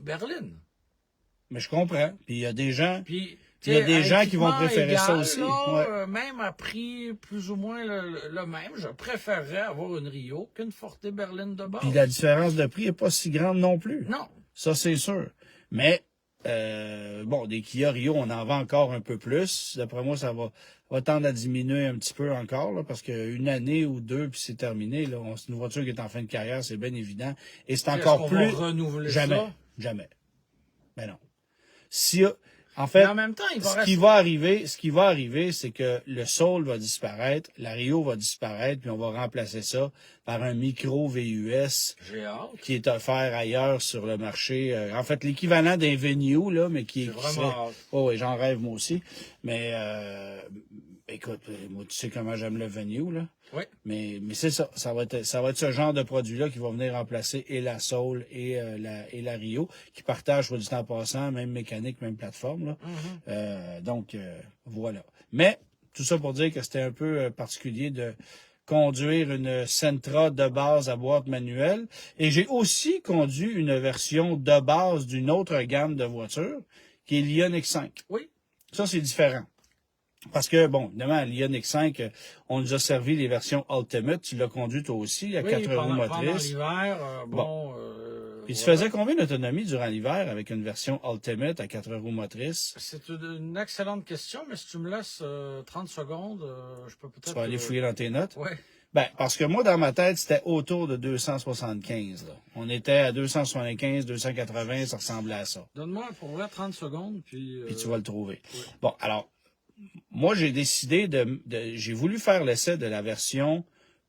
berline. Mais je comprends. Puis il y a des gens. Puis, Il y a tu sais, des à gens qui vont équipement préférer ça égal, aussi. là, Ouais. même à prix plus ou moins le même, je préférerais avoir une Rio qu'une Forte berline de base. Puis la différence de prix est pas si grande non plus. Non. Ça, c'est sûr. Mais, des Kia Rio, on en vend encore un peu plus. D'après moi, ça va tendre à diminuer un petit peu encore, là, parce qu'une année ou deux, puis c'est terminé. Là, c'est une voiture qui est en fin de carrière, c'est bien évident. Et c'est Est-ce encore qu'on plus... va renouveler Jamais. ça? Jamais. Mais non. Si, en fait, Mais en même temps, il va ce rester... qui va arriver, c'est que le Soul va disparaître, la Rio va disparaître, puis on va remplacer ça par un micro VUS J'ai hâte. qui est offert ailleurs sur le marché. En fait, l'équivalent d'un Venue, là, mais qui J'ai qui vraiment hâte. Oh, oui, j'en rêve moi aussi. Mais écoute, moi, tu sais comment j'aime le Venue, là. Oui. Mais c'est ça. Ça va être ce genre de produit-là qui va venir remplacer et la Soul et la Rio, qui partagent, soit du temps passant, même mécanique, même plateforme, là. Donc, voilà. Mais, tout ça pour dire que c'était un peu particulier de conduire une Sentra de base à boîte manuelle. Et j'ai aussi conduit une version de base d'une autre gamme de voitures, qui est l'Ioniq 5. Oui. Ça, c'est différent. Parce que, bon, évidemment, l'Ioniq 5, on nous a servi les versions Ultimate. Tu l'as conduit toi aussi, à 4 roues pendant motrices. l'hiver, Puis tu voilà. faisais combien d'autonomie durant l'hiver avec une version Ultimate à 4 roues motrices? C'est une excellente question, mais si tu me laisses 30 secondes, je peux peut-être... Tu vas aller fouiller dans tes notes? Oui. Parce que moi, dans ma tête, c'était autour de 275. Là. On était à 275, 280, ça ressemblait à ça. Donne-moi pour vrai 30 secondes, puis... Puis tu vas le trouver. Oui. Bon, alors, moi, j'ai décidé j'ai voulu faire l'essai de la version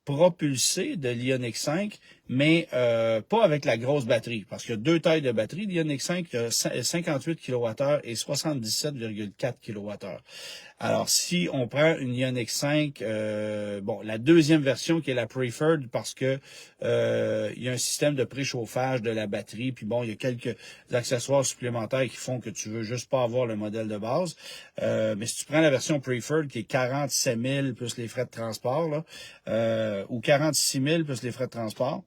propulsée de l'Ioniq 5, mais pas avec la grosse batterie, parce qu'il y a deux tailles de batterie. L'Ioniq 5 a 58 kWh et 77,4 kWh. Alors, si on prend une Ioniq 5, la deuxième version qui est la Preferred, parce que il y a un système de préchauffage de la batterie, puis bon, il y a quelques accessoires supplémentaires qui font que tu veux juste pas avoir le modèle de base. Mais si tu prends la version Preferred, qui est 47 000 plus les frais de transport, là, ou 46 000 plus les frais de transport,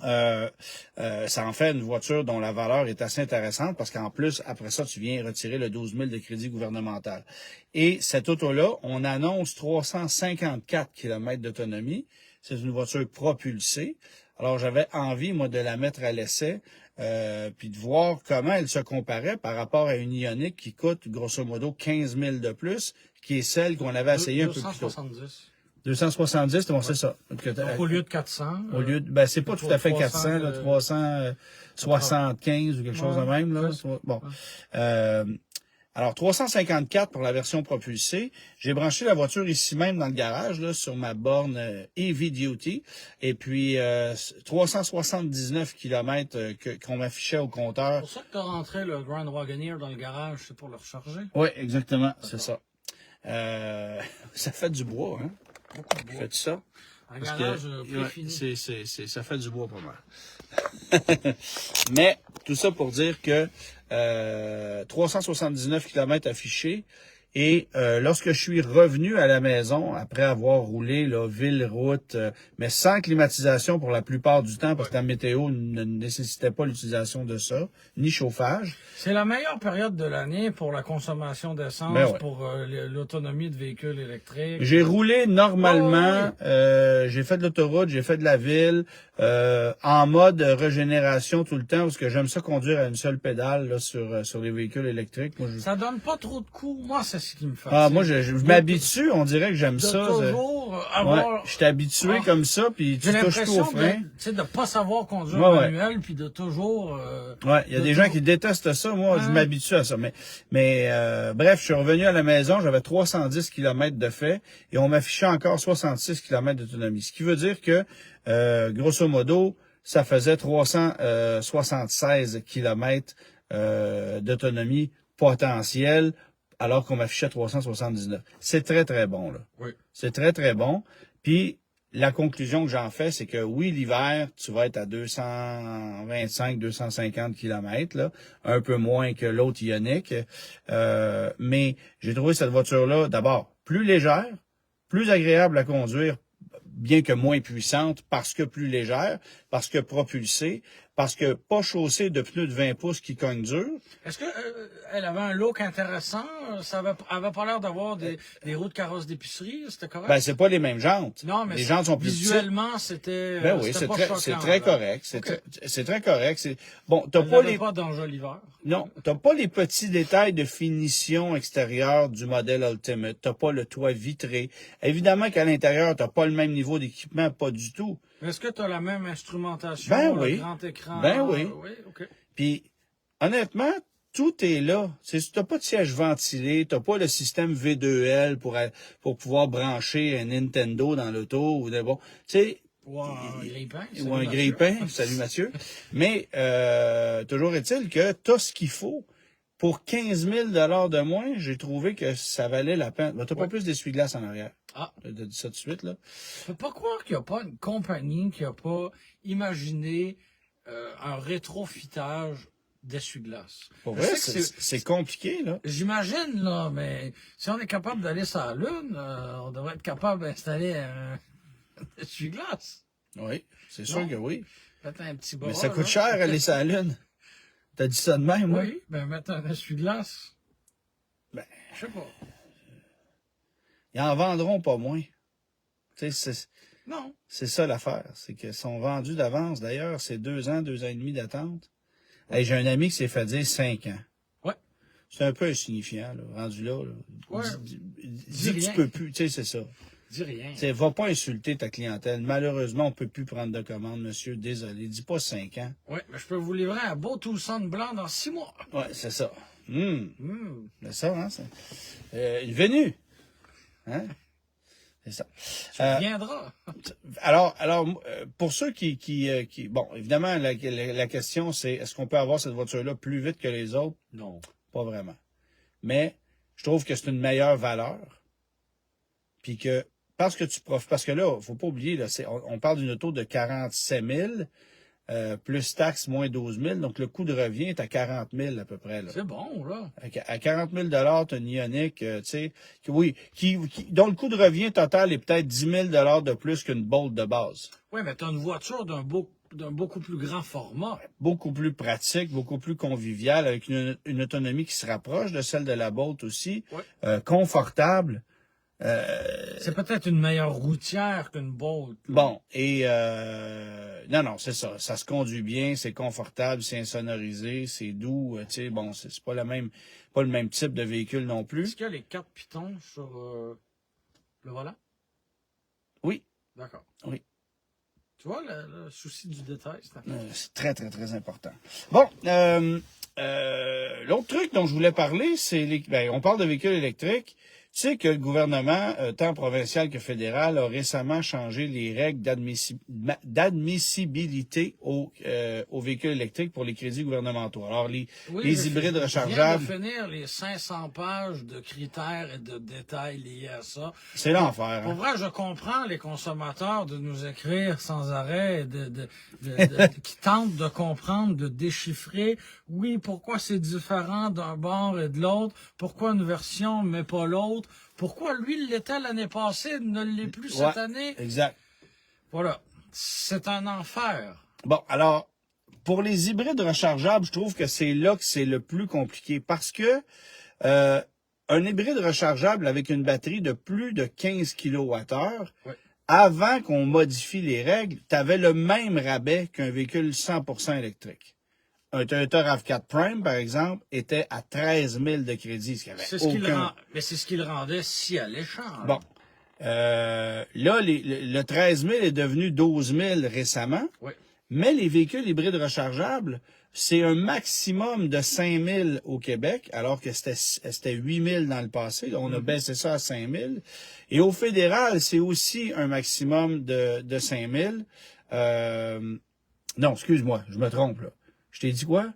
ça en fait une voiture dont la valeur est assez intéressante parce qu'en plus, après ça, tu viens retirer le 12 000 de crédit gouvernemental. Et cette auto-là, on annonce 354 km d'autonomie. C'est une voiture propulsée. Alors, j'avais envie, moi, de la mettre à l'essai, puis de voir comment elle se comparait par rapport à une Ioniq qui coûte, grosso modo, 15 000 de plus, qui est celle qu'on avait essayée un peu plus tôt. 270. 270, bon, c'est ça. Donc, au lieu de 400. Au lieu de, c'est pas tout à fait 400, là, 375 ou quelque chose de même, là. Bon. Alors, 354 pour la version propulsée. J'ai branché la voiture ici même dans le garage, là, sur ma borne Heavy Duty. Et puis, 379 km qu'on m'affichait au compteur. C'est pour ça que tu as rentré le Grand Wagoneer dans le garage, c'est pour le recharger? Oui, exactement, c'est ça. Ça fait du bois, hein? Beaucoup de bois. Fais-tu ça? Un garage préfini. Ça fait du bois pour moi. Mais tout ça pour dire que 379 km affichés Et lorsque je suis revenu à la maison, après avoir roulé là, ville-route, mais sans climatisation pour la plupart du temps, parce que la météo ne nécessitait pas l'utilisation de ça, ni chauffage. C'est la meilleure période de l'année pour la consommation d'essence, Ben ouais. pour l'autonomie de véhicules électriques. J'ai roulé normalement, Oh, j'ai fait de l'autoroute, j'ai fait de la ville, en mode régénération tout le temps, parce que j'aime ça conduire à une seule pédale là, sur les véhicules électriques. Moi, Ça donne pas trop de coups. Moi, c'est ce qui me fatigue. moi, je m'habitue, on dirait que j'aime de ça. toujours avoir... Ouais, je suis habitué comme ça, puis tu J'ai touches tout au l'impression frein. de pas savoir conduire Ouais, manuel, puis de toujours... Ouais, il y a des gens qui détestent ça. Moi, je m'habitue à ça. Mais bref, je suis revenu à la maison, j'avais 310 km de fait et on m'affichait encore 66 km d'autonomie. Ce qui veut dire que, grosso modo, ça faisait 376 km d'autonomie potentielle alors qu'on m'affichait 379. C'est très, très bon, là. Oui. C'est très, très bon. Puis, la conclusion que j'en fais, c'est que oui, l'hiver, tu vas être à 225, 250 km, là, un peu moins que l'autre Ioniq. Mais j'ai trouvé cette voiture-là, d'abord, plus légère, plus agréable à conduire, bien que moins puissante, parce que plus légère, parce que propulsée, parce que pas chaussée de pneus de 20 pouces qui cognent dur. Est-ce que elle avait un look intéressant? Ça avait pas l'air d'avoir des roues de carrosse d'épicerie? C'était correct? Ben, c'est pas les mêmes jantes. Non, mais les jantes sont plus petites. visuellement, c'était Ben oui, c'était pas choquant, c'est très là. correct. C'est très correct. Bon, t'as Elle pas n'avait les pas d'enjoliveur. non, t'as pas les petits détails de finition extérieure du modèle Ultimate. T'as pas le toit vitré. Évidemment qu'à l'intérieur, t'as pas le même niveau d'équipement, pas du tout. Est-ce que tu as la même instrumentation? Ben le oui. grand écran? Ben oui. Oui, OK. Puis, honnêtement, tout est là. T'as pas de siège ventilé, t'as pas le système V2L pour pouvoir brancher un Nintendo dans l'auto ou bon, tu sais. Ou un grille-pain. Ou un grille-pain. Salut Mathieu. Mais toujours est-il que t'as ce qu'il faut. Pour 15 000 $ de moins, j'ai trouvé que ça valait la peine. Ben, t'as pas plus d'essuie-glace en arrière. Ah. Je te dis ça tout de suite, là. Je peux pas croire qu'il n'y a pas une compagnie qui a pas imaginé un rétrofitage d'essuie-glace. Pour Je vrai, sais que c'est compliqué, là. J'imagine, là, mais si on est capable d'aller sur la Lune, on devrait être capable d'installer un essuie-glace. Oui, c'est sûr que oui. Mettre un petit bras, Mais ça coûte là. cher aller sur la Lune. T'as dit ça de même, moi? Oui, ben mettre un essuie-glace. Ben, je sais pas. Ils en vendront pas moins. Tu sais, Non. c'est ça l'affaire. C'est qu'ils sont vendus d'avance. D'ailleurs, c'est 2 ans, 2 ans et demi d'attente. Hey, j'ai un ami qui s'est fait dire 5 ans. Ouais. C'est un peu insignifiant, là, rendu là. Ouais. Dis que tu peux plus. Tu sais, c'est ça. Dis rien. T'sais, va pas insulter ta clientèle. Malheureusement, on peut plus prendre de commandes, monsieur. Désolé. Dis pas 5 ans. Oui, mais je peux vous livrer un beau Tucson blanc dans 6 mois. Ouais, c'est ça. C'est ça, hein? Une venue. Hein? C'est ça. Tu viendras. Alors, pour ceux qui bon, évidemment, la question, c'est est-ce qu'on peut avoir cette voiture-là plus vite que les autres? Non. Pas vraiment. Mais je trouve que c'est une meilleure valeur. Puis que, parce que là, faut pas oublier, là, on parle d'une auto de 47 000, plus taxes, moins 12 000. Donc, le coût de revient est à 40 000 à peu près, là. C'est bon, là. À 40 000 t'as une Ioniq, tu sais, dont le coût de revient total est peut-être 10 000 de plus qu'une Bolt de base. Oui, mais t'as une voiture d'un beaucoup plus grand format. Beaucoup plus pratique, beaucoup plus convivial, avec une autonomie qui se rapproche de celle de la Bolt aussi, confortable. C'est peut-être une meilleure routière qu'une Bolt. Bon, et non, c'est ça. Ça se conduit bien, c'est confortable, c'est insonorisé, c'est doux. Tu sais, bon, c'est pas le même type de véhicule non plus. Est-ce qu'il y a les 4 pitons sur le volant? Oui. D'accord. Oui. Tu vois, le souci du détail, c'est très, très, très important. Bon, l'autre truc dont je voulais parler, c'est on parle de véhicules électriques. Tu sais que le gouvernement, tant provincial que fédéral, a récemment changé les règles d'admissibilité aux véhicules électriques pour les crédits gouvernementaux. Alors, les hybrides rechargeables... Je viens de finir les 500 pages de critères et de détails liés à ça. C'est l'enfer. Pour vrai, je comprends les consommateurs de nous écrire sans arrêt, qui tentent de comprendre, de déchiffrer. Oui, pourquoi c'est différent d'un bord et de l'autre? Pourquoi une version mais pas l'autre? Pourquoi lui il l'était l'année passée, ne l'est plus cette année? Exact. Voilà. C'est un enfer. Bon, alors, pour les hybrides rechargeables, je trouve que c'est là que c'est le plus compliqué parce que un hybride rechargeable avec une batterie de plus de 15 kWh, avant qu'on modifie les règles, tu avais le même rabais qu'un véhicule 100% électrique. Un Toyota RAV4 Prime, par exemple, était à 13 000 de crédit, ce qui avait Mais c'est ce qui le rendait si alléchant. Bon. Là, le 13 000 est devenu 12 000 récemment. Oui. Mais les véhicules hybrides rechargeables, c'est un maximum de 5 000 au Québec, alors que c'était 8 000 dans le passé. Là, on a baissé ça à 5 000. Et au fédéral, c'est aussi un maximum de 5 000. Non, excuse-moi, je me trompe, là. Je t'ai dit quoi?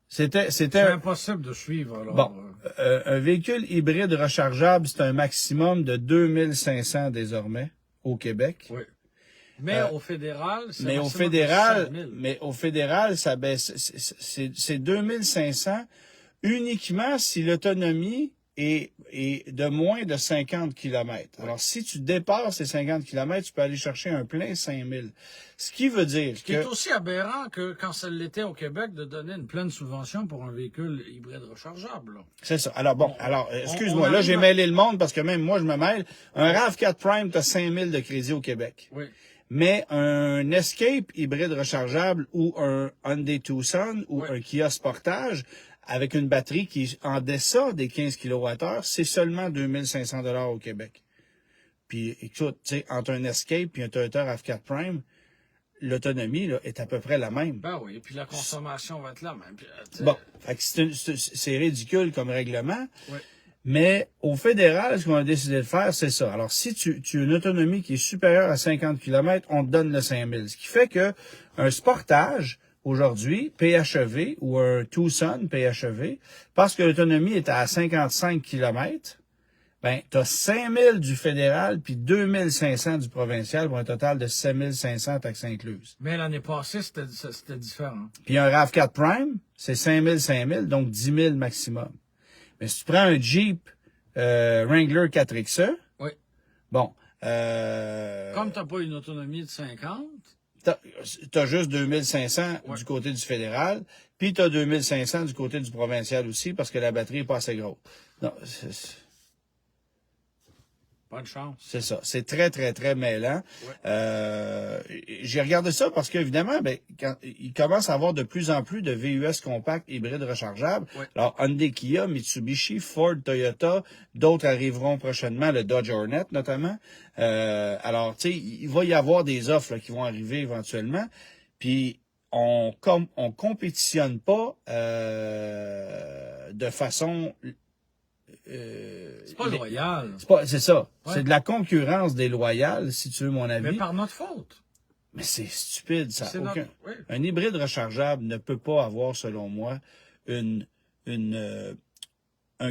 C'est impossible de suivre, alors. Bon, un véhicule hybride rechargeable, c'est un maximum de 2500 désormais au Québec. Oui. Mais au fédéral, c'est mais au fédéral, ça baisse. C'est 2500 uniquement si l'autonomie est de moins de 50 km. Oui. Alors, si tu dépasses les 50 km, tu peux aller chercher un plein 5000. Ce qui veut dire que... Ce qui est aussi aberrant que quand ça l'était au Québec de donner une pleine subvention pour un véhicule hybride rechargeable. C'est ça. Alors, bon, excuse-moi, là, j'ai mêlé le monde parce que même moi, je me mêle. Un RAV4 Prime, tu as 5000 de crédit au Québec. Oui. Mais un Escape hybride rechargeable ou un Hyundai Tucson ou un Kia Sportage avec une batterie qui est en deçà des 15 kWh, c'est seulement 2500 $ au Québec. Puis, écoute, tu sais, entre un Escape et un Toyota RAV4 Prime, l'autonomie là, est à peu près la même. Ben oui, puis la consommation va être la même. Puis, bon, fait que c'est ridicule comme règlement. Oui. Mais au fédéral, ce qu'on a décidé de faire, c'est ça. Alors, si tu as une autonomie qui est supérieure à 50 km, on te donne le 5000. Ce qui fait que un Sportage, aujourd'hui, PHEV, ou un Tucson PHEV, parce que l'autonomie est à 55 km, ben, tu as 5000 du fédéral puis 2500 du provincial pour un total de 7500 taxes incluses. Mais l'année passée, c'était différent. Puis un RAV4 Prime, c'est 5000, donc 10 000 maximum. Mais si tu prends un Jeep Wrangler 4XE, oui. Bon. Comme tu n'as pas une autonomie de 50, tu as juste 2500 du côté du fédéral, puis tu as 2500 du côté du provincial aussi, parce que la batterie n'est pas assez grosse. Non, pas de chance. C'est ça. C'est très, très, très mêlant. J'ai regardé ça parce qu'évidemment, ben, quand il commence à avoir de plus en plus de VUS compacts hybrides rechargeables. Alors, Hyundai, Kia, Mitsubishi, Ford, Toyota, d'autres arriveront prochainement, le Dodge Hornet notamment. Alors, tu sais, il va y avoir des offres là, qui vont arriver éventuellement. Puis, on compétitionne pas de façon... c'est pas loyal. C'est ça. Ouais. C'est de la concurrence déloyale, si tu veux mon avis. Mais par notre faute. Mais c'est stupide, ça. Oui. Un hybride rechargeable ne peut pas avoir, selon moi, un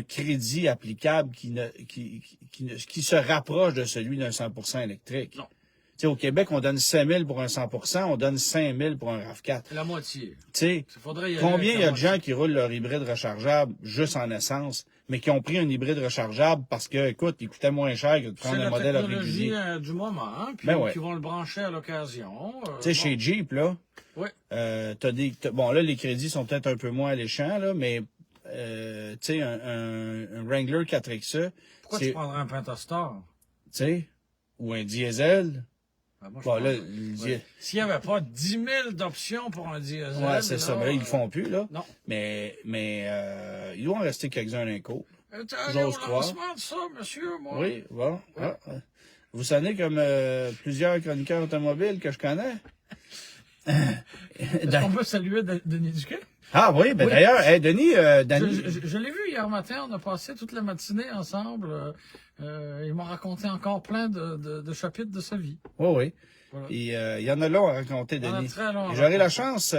crédit applicable qui se rapproche de celui d'un 100% électrique. Non. Tu sais, au Québec, on donne 5 000 pour un 100%, on donne 5 000 pour un RAV4. La moitié. Tu sais, combien il y a de gens qui roulent leur hybride rechargeable juste en essence, mais qui ont pris un hybride rechargeable parce que, écoute, il coûtait moins cher que de prendre un modèle régulier. C'est la technologie du moment, hein, puis qui vont le brancher à l'occasion. Tu sais, chez Jeep, là, bon, là, les crédits sont peut-être un peu moins alléchants, là, mais, tu sais, un Wrangler 4XE... Pourquoi tu prendrais un Pentastar? Tu sais, ou un diesel... Bon, s'il n'y avait pas 10 000 d'options pour un diesel... Ouais, c'est ça. Mais là, ils le font plus, là. Non. Mais il doit en rester quelques-uns d'un coup. J'ose croire. De ça, monsieur, moi. Oui, bon. Ouais. Vous sonnez comme plusieurs chroniqueurs automobiles que je connais. Est-ce qu'on peut saluer Denis Duquet? Ah oui, ben d'ailleurs, hey, Denis... Je l'ai vu hier matin, on a passé toute la matinée ensemble. il m'a raconté encore plein de chapitres de sa vie. Oui, oui. Voilà. Et il y en a long à raconter, Il y en a Denis. très long à Et j'aurai la raconter. chance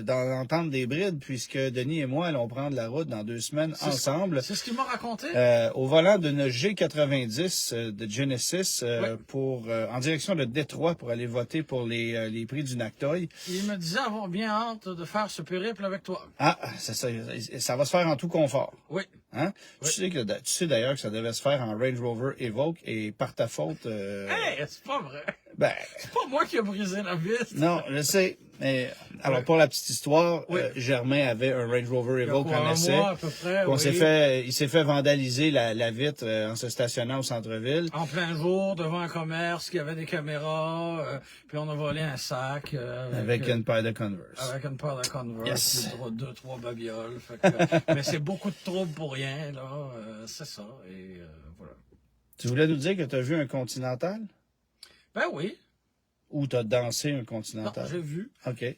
d'entendre des brides, puisque Denis et moi allons prendre la route dans 2 semaines ensemble. C'est ce qu'il m'a raconté. Au volant d'une G90 de Genesis en direction de Détroit pour aller voter pour les prix du Nactoy. Il me disait avoir bien hâte de faire ce périple avec toi. Ah, ça va se faire en tout confort. Oui. Hein? Oui. Tu sais d'ailleurs que ça devait se faire en Range Rover Evoque et par ta faute... Hey, c'est pas vrai. ben, C'est pas moi qui ai brisé la vis. non, je sais. Mais, alors, pour la petite histoire, Oui. Germain avait un Range Rover Il y a Evoque quoi, en un essai. mois à peu près, oui. Il s'est fait vandaliser la vitre en se stationnant au centre-ville. En plein jour, devant un commerce qui avait des caméras, puis on a volé un sac. Avec une paire de Converse. Avec une paire de Converse, Yes. puis 2-3 babioles. Fait que, mais c'est beaucoup de troubles pour rien, là. C'est ça, et voilà. Tu voulais nous dire que tu as vu un Continental? Ben oui. Ou tu as dansé un Non, Continental? j'ai vu. OK. Et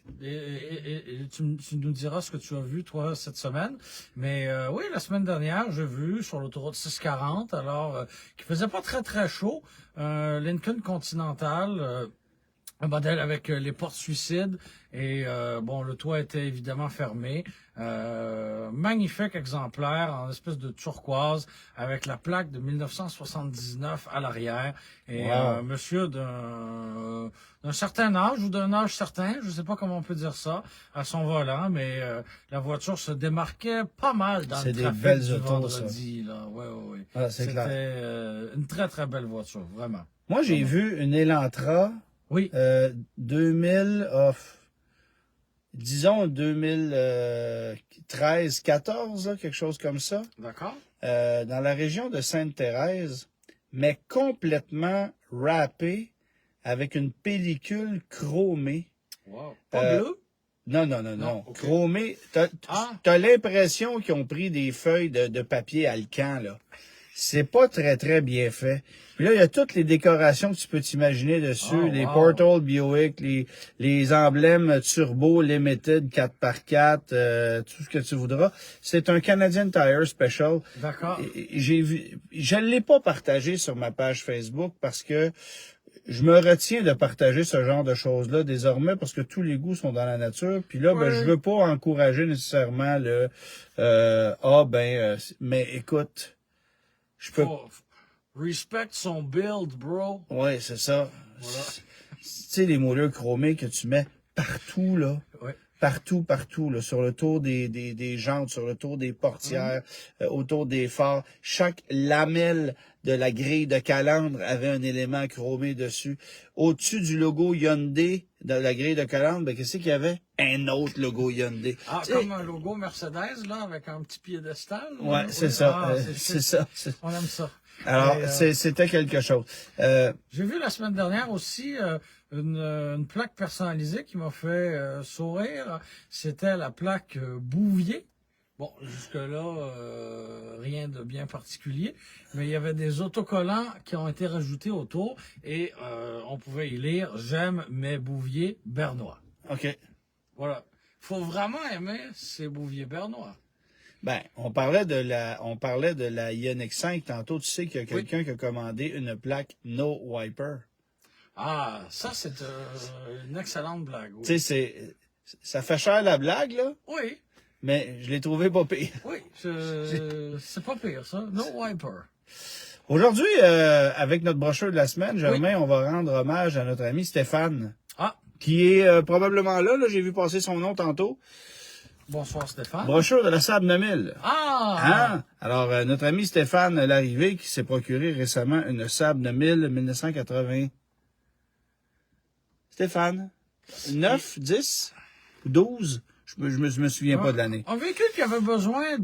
tu nous diras ce que tu as vu, toi, cette semaine. Mais oui, la semaine dernière, j'ai vu sur l'autoroute 640, alors, qui faisait pas très, très chaud, Lincoln Continental, un modèle avec les portes suicides et bon, le toit était évidemment fermé. Magnifique exemplaire en espèce de turquoise avec la plaque de 1979 à l'arrière et Wow. monsieur d'un certain âge ou d'un âge certain, je sais pas comment on peut dire ça, à son volant, mais la voiture se démarquait pas mal dans C'est le des trafic belles du autos, vendredi. Là. Ouais, ouais, ouais. Ah, c'est C'était clair. une très très belle voiture, vraiment. Moi, j'ai vu une Elantra Oui. 2000, disons 2013, 14, là, quelque chose comme ça, D'accord. dans la région de Sainte-Thérèse, mais complètement râpée avec une pellicule chromée. Wow. Pas Euh, bleu? Non, Non, non. ok. Chromée. Ah. T'as l'impression qu'ils ont pris des feuilles de papier alcan, là. C'est pas très, très bien fait. Puis là, il y a toutes les décorations que tu peux t'imaginer dessus. Oh, les wow. Portal Buick, les emblèmes Turbo Limited 4x4, tout ce que tu voudras. C'est un Canadian Tire Special. D'accord. Et j'ai vu, je l'ai pas partagé sur ma page Facebook parce que je me retiens de partager ce genre de choses-là désormais parce que tous les goûts sont dans la nature. Puis là, ben, Oui. je veux pas encourager nécessairement le mais écoute, je peux. Respect son build, bro. Ouais, c'est ça. Voilà. Tu sais, les moulures chromées que tu mets partout, là. Ouais. Partout, là, sur le tour des jantes, sur le tour des portières, autour des phares. Chaque lamelle de la grille de calandre avait un élément chromé dessus. Au-dessus du logo Hyundai de la grille de calandre, ben, qu'est-ce qu'il y avait? Un autre logo Hyundai. Ah, Tu sais, comme un logo Mercedes, là, avec un petit piédestal. ouais, là. c'est Oui. ça. Ah, C'est ça. On aime ça. Alors, Et, c'était quelque chose. j'ai vu la semaine dernière aussi une plaque personnalisée qui m'a fait sourire. C'était la plaque Bouvier. Bon, jusque-là, rien de bien particulier, mais il y avait des autocollants qui ont été rajoutés autour et on pouvait y lire « J'aime mes Bouviers bernois OK. ». Voilà. Faut vraiment aimer ces Bouviers bernois. Ben, on parlait de la Ioniq 5 tantôt. Tu sais qu'il y a quelqu'un qui a commandé une plaque No Wiper. Ah, ça, c'est une excellente blague. Oui. Tu sais, ça fait cher la blague, là, Oui, mais je l'ai trouvé pas pire. oui, c'est pas pire, ça. No wiper. Aujourd'hui, avec notre brochure de la semaine, Germain, on va rendre hommage à notre ami Stéphane, Ah, qui est probablement là. J'ai vu passer son nom tantôt. bonsoir Stéphane. Brochure de la Saab 9000. Ah! Hein? Alors, notre ami Stéphane Larrivé, qui s'est procuré récemment une Saab 9000 1980. Stéphane, 9, 10, 12? Je me souviens pas de l'année. Un véhicule qui avait besoin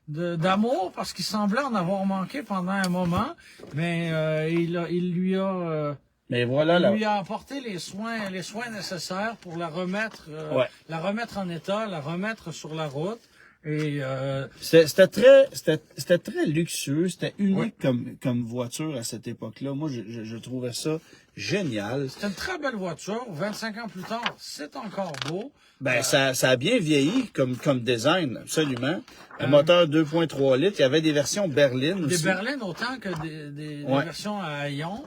d'amour parce qu'il semblait en avoir manqué pendant un moment, mais il lui a Mais voilà, là. lui a apporté les soins nécessaires pour la remettre Ouais. la remettre en état, la remettre sur la route. Et C'était très luxueux, c'était unique comme voiture à cette époque-là. Moi, je trouvais ça génial. c'est une très belle voiture. 25 ans plus tard, c'est encore beau. Ben, ça a bien vieilli comme design, absolument. Un moteur 2.3 litres, il y avait des versions berlines Des aussi. berlines autant que des versions à haillons.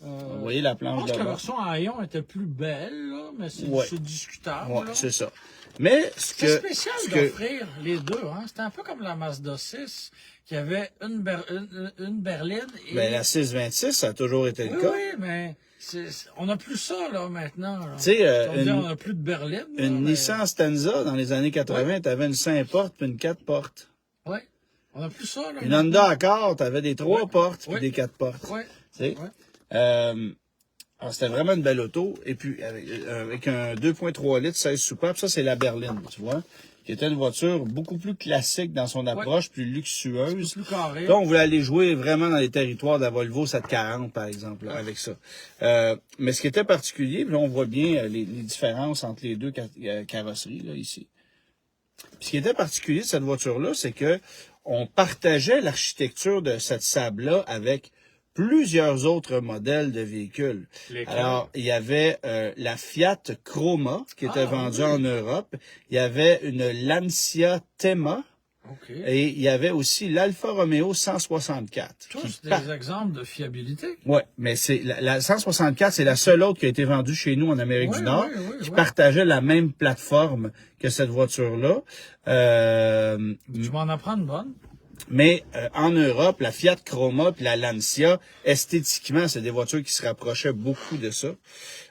Vous voyez la Je planche pense que la d'avant. version à haillon était plus belle, là, mais c'est discutable. Ouais, là. c'est ça. Mais C'est spécial d'offrir les deux. Hein? C'était un peu comme la Mazda 6, qui avait une berline. Et... Ben, la 626, ça a toujours été le oui, cas. oui, mais on n'a plus ça là maintenant. Là. Tu sais, On n'a plus de berline. une Nissan Stanza, dans les années 80, t'avais une 5 portes puis une 4 portes. Oui, on n'a plus ça. Là, Une Honda Accord, t'avais des 3 portes puis Oui. des 4 portes. Oui. Tu sais? Oui. Alors, c'était vraiment une belle auto. Et puis, avec un 2.3 litres, 16 soupapes, ça, c'est la berline, tu vois, qui était une voiture beaucoup plus classique dans son approche, plus luxueuse. Plus carré. Là, on voulait aller jouer vraiment dans les territoires de la Volvo 740, par exemple, là, avec ça. Mais ce qui était particulier, puis là, on voit bien les différences entre les deux carrosseries, là, ici. Puis ce qui était particulier de cette voiture-là, c'est que on partageait l'architecture de cette Saab-là avec plusieurs autres modèles de véhicules. Lesquels? Alors, il y avait la Fiat Croma qui était vendue en Europe. Il y avait une Lancia Thema. OK. Et il y avait aussi l'Alfa Romeo 164. Tous des exemples de fiabilité. Ouais, mais c'est la 164, c'est la seule autre qui a été vendue chez nous en Amérique du Nord, qui partageait la même plateforme que cette voiture-là. Tu m'en apprends une bonne. Mais en Europe, la Fiat Croma puis la Lancia, esthétiquement, c'est des voitures qui se rapprochaient beaucoup de ça.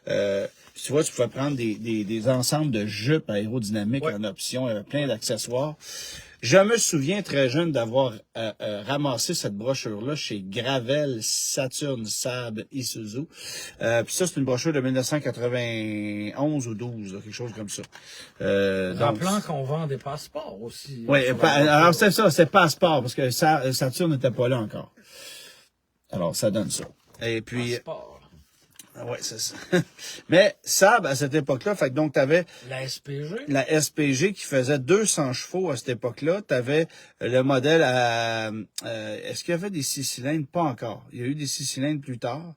Tu vois, tu pouvais prendre des ensembles de jupes aérodynamiques en option, il y avait plein d'accessoires. Je me souviens très jeune d'avoir ramassé cette brochure-là chez Gravel, Saturn, Saab, Isuzu. Puis ça, c'est une brochure de 1991 ou 12, là, quelque chose comme ça. Rappelant qu'on vend des passeports aussi. Oui, alors c'est ça, c'est passeport, parce que Saturn n'était pas là encore. Alors, ça donne ça. Et puis... Passeport. Oui, c'est ça. Mais Saab, à cette époque-là, fait que donc t'avais la SPG. La SPG qui faisait 200 chevaux à cette époque-là. T'avais le modèle à... est-ce qu'il y avait des 6 cylindres? Pas encore. Il y a eu des 6 cylindres plus tard,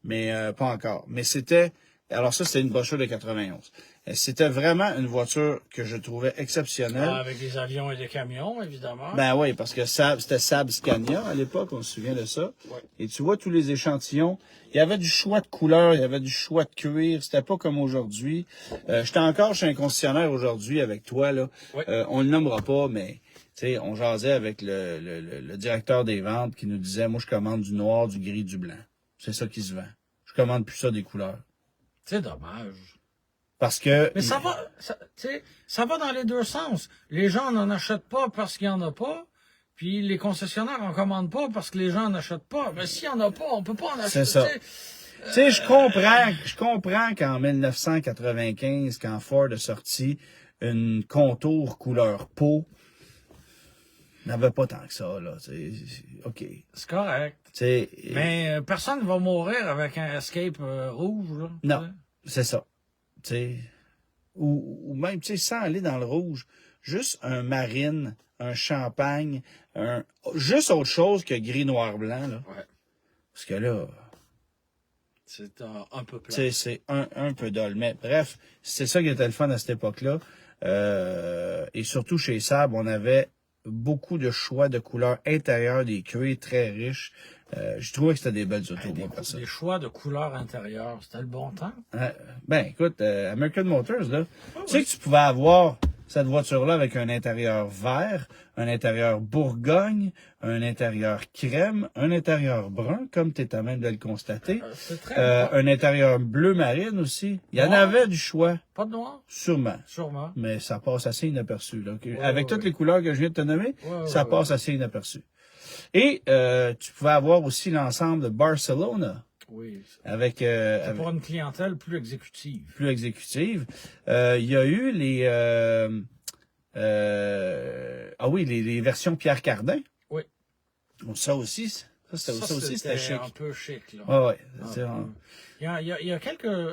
mais pas encore. Mais c'était... Alors ça, c'était une brochure de 91. C'était vraiment une voiture que je trouvais exceptionnelle. Avec des avions et des camions, évidemment. Ben oui, parce que c'était Saab Scania à l'époque, on se souvient de ça. Ouais. Et tu vois tous les échantillons. Il y avait du choix de couleur, il y avait du choix de cuir. C'était pas comme aujourd'hui. J'étais encore chez un concessionnaire aujourd'hui avec toi, là. Ouais. On le nommera pas, mais tu sais, on jasait avec le directeur des ventes qui nous disait, moi, je commande du noir, du gris, du blanc. C'est ça qui se vend. Je commande plus ça des couleurs. C'est dommage. Parce que... Mais ça va dans les deux sens. Les gens n'en achètent pas parce qu'il n'y en a pas, puis les concessionnaires en commandent pas parce que les gens n'en achètent pas. Mais s'il n'y en a pas, on peut pas en acheter. C'est ça. Tu sais, je comprends qu'en 1995, quand Ford a sorti une contour couleur peau, il n'avait pas tant que ça, là. OK. C'est correct. T'sais, mais personne ne va mourir avec un Escape rouge, là. Non, c'est ça. T'sais, ou même, tu sais, sans aller dans le rouge, juste un marine, un champagne, juste autre chose que gris, noir, blanc, là. Ouais. Parce que là... C'est un peu plat. C'est un peu dole. Mais bref, c'est ça qui était le fun à cette époque-là. Et surtout chez Saab, on avait beaucoup de choix de couleurs intérieures, des cuirs très riches. Je trouvais que c'était des belles autos, moi, pour ça. Des choix de couleurs intérieures, c'était le bon temps. Ben, écoute, American Motors, là, tu sais que tu pouvais avoir cette voiture-là avec un intérieur vert, un intérieur Bourgogne, un intérieur crème, un intérieur brun, comme tu es à même de le constater. C'est très un intérieur bleu marine aussi. Il y en avait du choix. Pas de noir? Sûrement. Sûrement. Mais ça passe assez inaperçu. Là. Avec toutes les couleurs que je viens de te nommer, ça passe assez inaperçu. Et tu pouvais avoir aussi l'ensemble de Barcelona. Oui. Avec pour une clientèle plus exécutive. Plus exécutive. Il y a eu les les versions Pierre Cardin. Oui. Donc, ça aussi, Ça aussi, c'était chic. un peu chic, là. Ah ouais. Il y a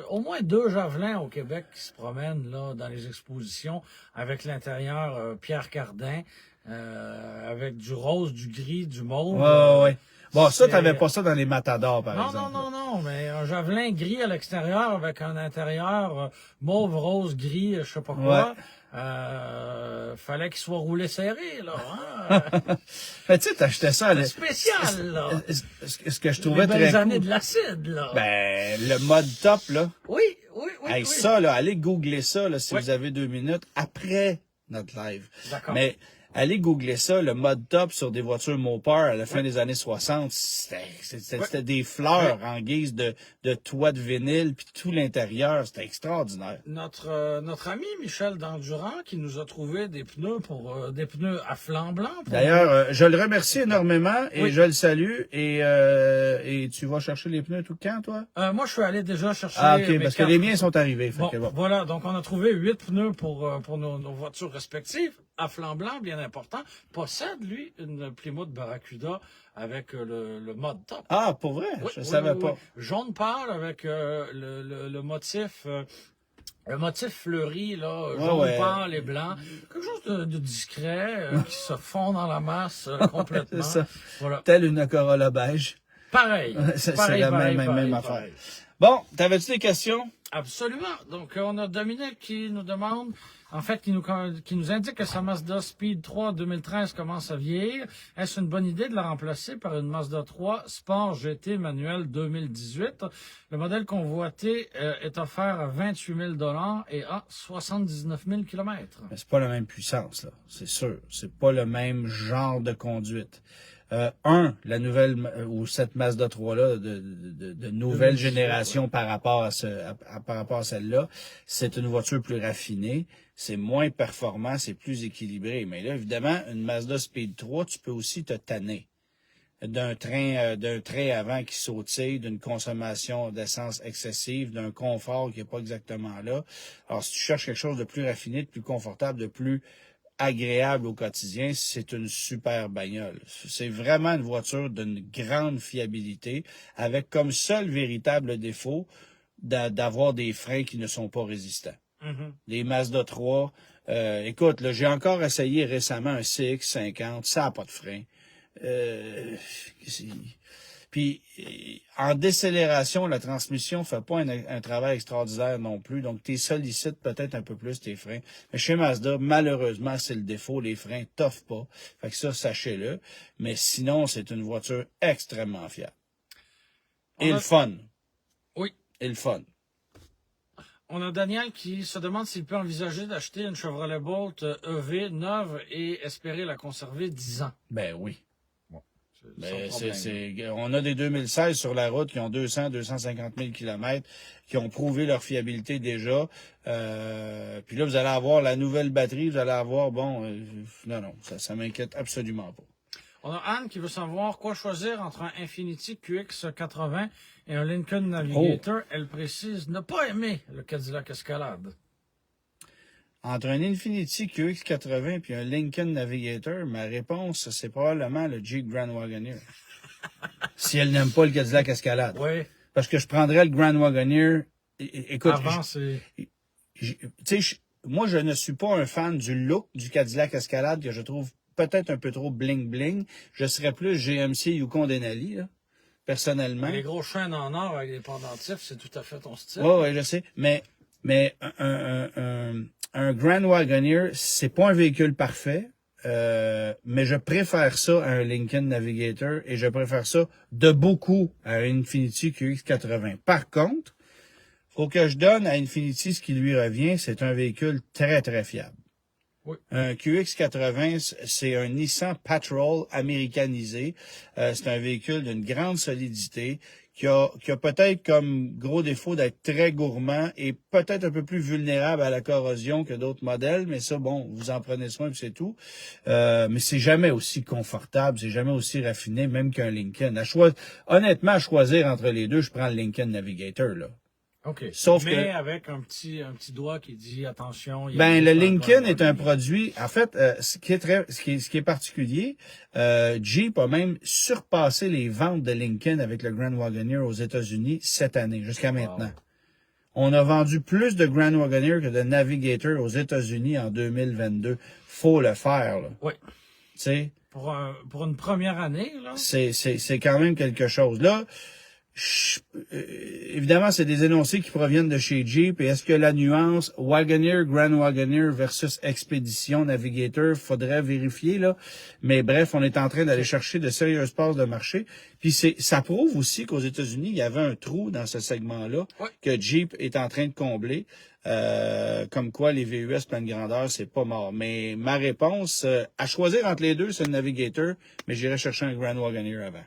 au moins 2 javelins au Québec qui se promènent là dans les expositions avec l'intérieur Pierre Cardin, avec du rose, du gris, du mauve. Ouais. Bon, ça, t'avais pas ça dans les Matadors, par exemple. Non, mais un javelin gris à l'extérieur avec un intérieur mauve, rose, gris, je sais pas quoi. Fallait qu'il soit roulé serré, là. Hein? Mais tu sais, t'achetais ça. C'est spécial, là. Ce que je trouvais les belles très années cool. de l'acide, là. Ben, le mode top, là. Oui. Avec ça, là, allez googler ça, là, si vous avez 2 minutes après notre live. D'accord. Mais allez googler ça, le mode top sur des voitures Mopar à la fin des années 60, c'était des fleurs en guise de toit de vinyle, puis tout l'intérieur, c'était extraordinaire. Notre ami Michel Dandurand qui nous a trouvé des pneus pour des pneus à flanc blanc. D'ailleurs, je le remercie énormément et je le salue. Et tu vas chercher les pneus tout le temps, toi? Moi, je suis allé déjà chercher. OK, parce que les miens sont arrivés. Bon, voilà, donc on a trouvé 8 pneus pour nos voitures respectives. À flanc blanc, bien important, possède, lui, une Plymouth Barracuda avec le mode top. Ah, pour vrai? Je savais pas. Jaune pâle avec le motif... le motif fleuri, là, jaune pâle et blanc. Quelque chose de discret, qui se fond dans la masse complètement. C'est ça. Voilà. Telle une Corolla beige. Pareil. C'est la même affaire. Bon, t'avais-tu des questions? Absolument. Donc, on a Dominique qui nous demande, en fait, qui nous indique que sa Mazda Speed 3 2013 commence à vieillir. Est-ce une bonne idée de la remplacer par une Mazda 3 Sport GT manuel 2018? Le modèle convoité est offert à 28 000 $ et à 79 000 km. Mais c'est pas la même puissance, là. C'est sûr. C'est pas le même genre de conduite. La nouvelle, ou cette Mazda 3-là, de nouvelle génération par rapport à celle-là, c'est une voiture plus raffinée, c'est moins performant, c'est plus équilibré. Mais là, évidemment, une Mazda Speed 3, tu peux aussi te tanner d'un trait avant qui sautille, d'une consommation d'essence excessive, d'un confort qui n'est pas exactement là. Alors, si tu cherches quelque chose de plus raffiné, de plus confortable, de plus agréable au quotidien, c'est une super bagnole. C'est vraiment une voiture d'une grande fiabilité, avec comme seul véritable défaut d'avoir des freins qui ne sont pas résistants. Les Mazda 3, écoute, là, j'ai encore essayé récemment un CX-50, ça n'a pas de frein. Puis, en décélération, la transmission fait pas un travail extraordinaire non plus. Donc, tu sollicites peut-être un peu plus tes freins. Mais chez Mazda, malheureusement, c'est le défaut. Les freins t'offrent pas. Fait que ça, sachez-le. Mais sinon, c'est une voiture extrêmement fiable. Le fun. Oui. Et le fun. On a Daniel qui se demande s'il peut envisager d'acheter une Chevrolet Bolt EV neuve et espérer la conserver 10 ans. Ben oui. Ben, on a des 2016 sur la route qui ont 250 000 km, qui ont prouvé leur fiabilité déjà. Puis là, vous allez avoir la nouvelle batterie, vous allez avoir, non, ça m'inquiète absolument pas. On a Anne qui veut savoir quoi choisir entre un Infiniti QX80 et un Lincoln Navigator. Elle précise ne pas aimer le Cadillac Escalade. Entre un Infiniti QX80 et un Lincoln Navigator, ma réponse, c'est probablement le Jeep Grand Wagoneer. Si elle n'aime pas le Cadillac Escalade. Oui. Parce que je prendrais le Grand Wagoneer. Écoute, moi, je ne suis pas un fan du look du Cadillac Escalade que je trouve peut-être un peu trop bling-bling. Je serais plus GMC Yukon Denali, là, personnellement. Les gros chaînes en or avec les pendentifs, c'est tout à fait ton style. Oui, je sais. Mais un Grand Wagoneer, c'est pas un véhicule parfait, mais je préfère ça à un Lincoln Navigator et je préfère ça de beaucoup à un Infiniti QX80. Par contre, faut que je donne à Infiniti ce qui lui revient, c'est un véhicule très, très fiable. Oui. Un QX80, c'est un Nissan Patrol américanisé. C'est un véhicule d'une grande solidité qui a peut-être comme gros défaut d'être très gourmand et peut-être un peu plus vulnérable à la corrosion que d'autres modèles, mais ça, bon, vous en prenez soin et c'est tout. Mais c'est jamais aussi confortable, c'est jamais aussi raffiné, même qu'un Lincoln. Honnêtement, à choisir entre les deux, je prends le Lincoln Navigator, là. OK. Sauf mais que- avec un petit doigt qui dit attention. il y a Ben, le juste un Lincoln Grand est un Wagoneer. produit, en fait, ce qui est particulier, Jeep a même surpassé les ventes de Lincoln avec le Grand Wagoneer aux États-Unis cette année, jusqu'à maintenant. On a vendu plus de Grand Wagoneer que de Navigator aux États-Unis en 2022. Faut le faire, là. Oui. Tu sais, Pour une première année, là. c'est quand même quelque chose. Là, évidemment, c'est des énoncés qui proviennent de chez Jeep. Et est-ce que la nuance Wagoneer, Grand Wagoneer versus Expedition, Navigator, faudrait vérifier, là. Mais bref, on est en train d'aller chercher de sérieuses parts de marché. Puis ça prouve aussi qu'aux États-Unis, il y avait un trou dans ce segment-là Ouais. que Jeep est en train de combler. Comme quoi les VUS pleine grandeur, c'est pas mort. Mais ma réponse, à choisir entre les deux, c'est le Navigator, mais j'irai chercher un Grand Wagoneer avant.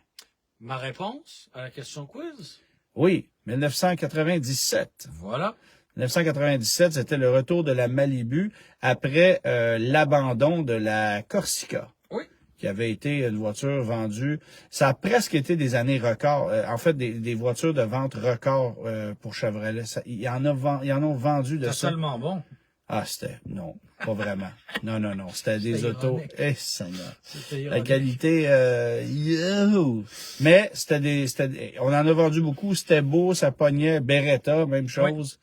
Ma réponse à la question quiz. Oui, 1997. Voilà. 1997, c'était le retour de la Malibu après l'abandon de la Corsica, Oui. qui avait été une voiture vendue. Ça a presque été des années records. En fait, des voitures de vente record pour Chevrolet. Ils en ont vendu de C'est ça. tellement bon. Ah, non, pas vraiment. Non. C'était des C'était autos. ironique. Eh, Seigneur. C'était La ironique. qualité, youhou. Mais on en a vendu beaucoup, c'était beau, ça pognait, Beretta, même chose.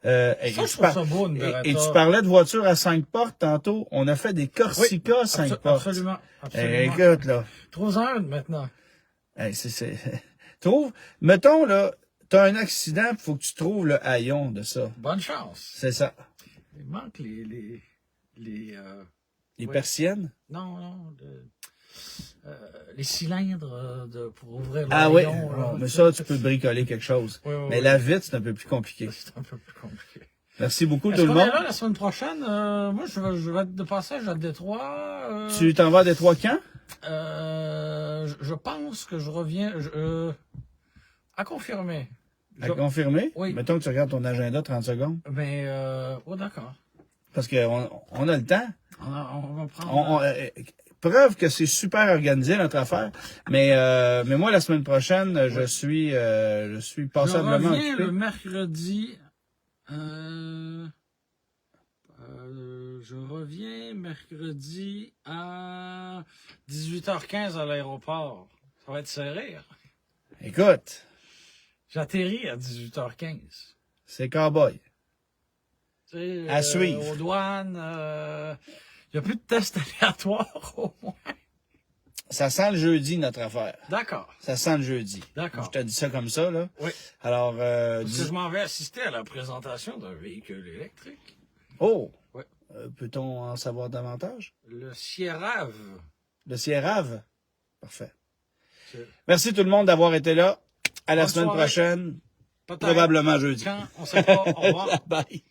Et Ça, je tu trouve par- ça beau, une Beretta. et tu parlais de voitures à 5 portes tantôt, on a fait des Corsica à 5 portes. Absolument. Écoute, là, Trouve-en une maintenant. hey, mettons, là, t'as un accident, faut que tu trouves le haillon de ça. Bonne chance. C'est ça. Il manque les Les Ouais. persiennes? les cylindres pour ouvrir le Ah oui, rayon, là. mais ça, tu peux bricoler quelque chose. Oui, Mais la vitre, c'est un peu plus compliqué. C'est un peu plus compliqué. Merci beaucoup, Est-ce tout le qu'on est monde. là la semaine prochaine? Moi, je vais être de passage à Détroit. Tu t'en vas à Détroit quand? Je pense que je reviens à confirmer. À confirmer? Oui. Mettons que tu regardes ton agenda 30 secondes. Mais, d'accord. Parce qu'on on a le temps. On va prendre... Preuve que c'est super organisé, notre affaire. Mais moi, la semaine prochaine, je suis je passablement reviens occupé. le mercredi. Je reviens mercredi à 18h15 à l'aéroport. Ça va être serré. Hein? Écoute, J'atterris à 18h15. c'est cowboy. Tu sais, À suivre. Aux douanes, il n'y a plus de tests aléatoires au moins. Ça sent le jeudi, notre affaire. D'accord. Ça sent le jeudi. D'accord. Je te dis ça comme ça, là. Oui. Alors, Parce que je m'en vais assister à la présentation d'un véhicule électrique. oh! Ouais. Peut-on en savoir davantage? Le Sierra. Le Sierrave? Parfait. C'est- Merci tout le monde d'avoir été là. À la Bonne semaine soirée. prochaine, Peut-être. probablement jeudi. Quand, on ne sait pas. Au revoir. Bye.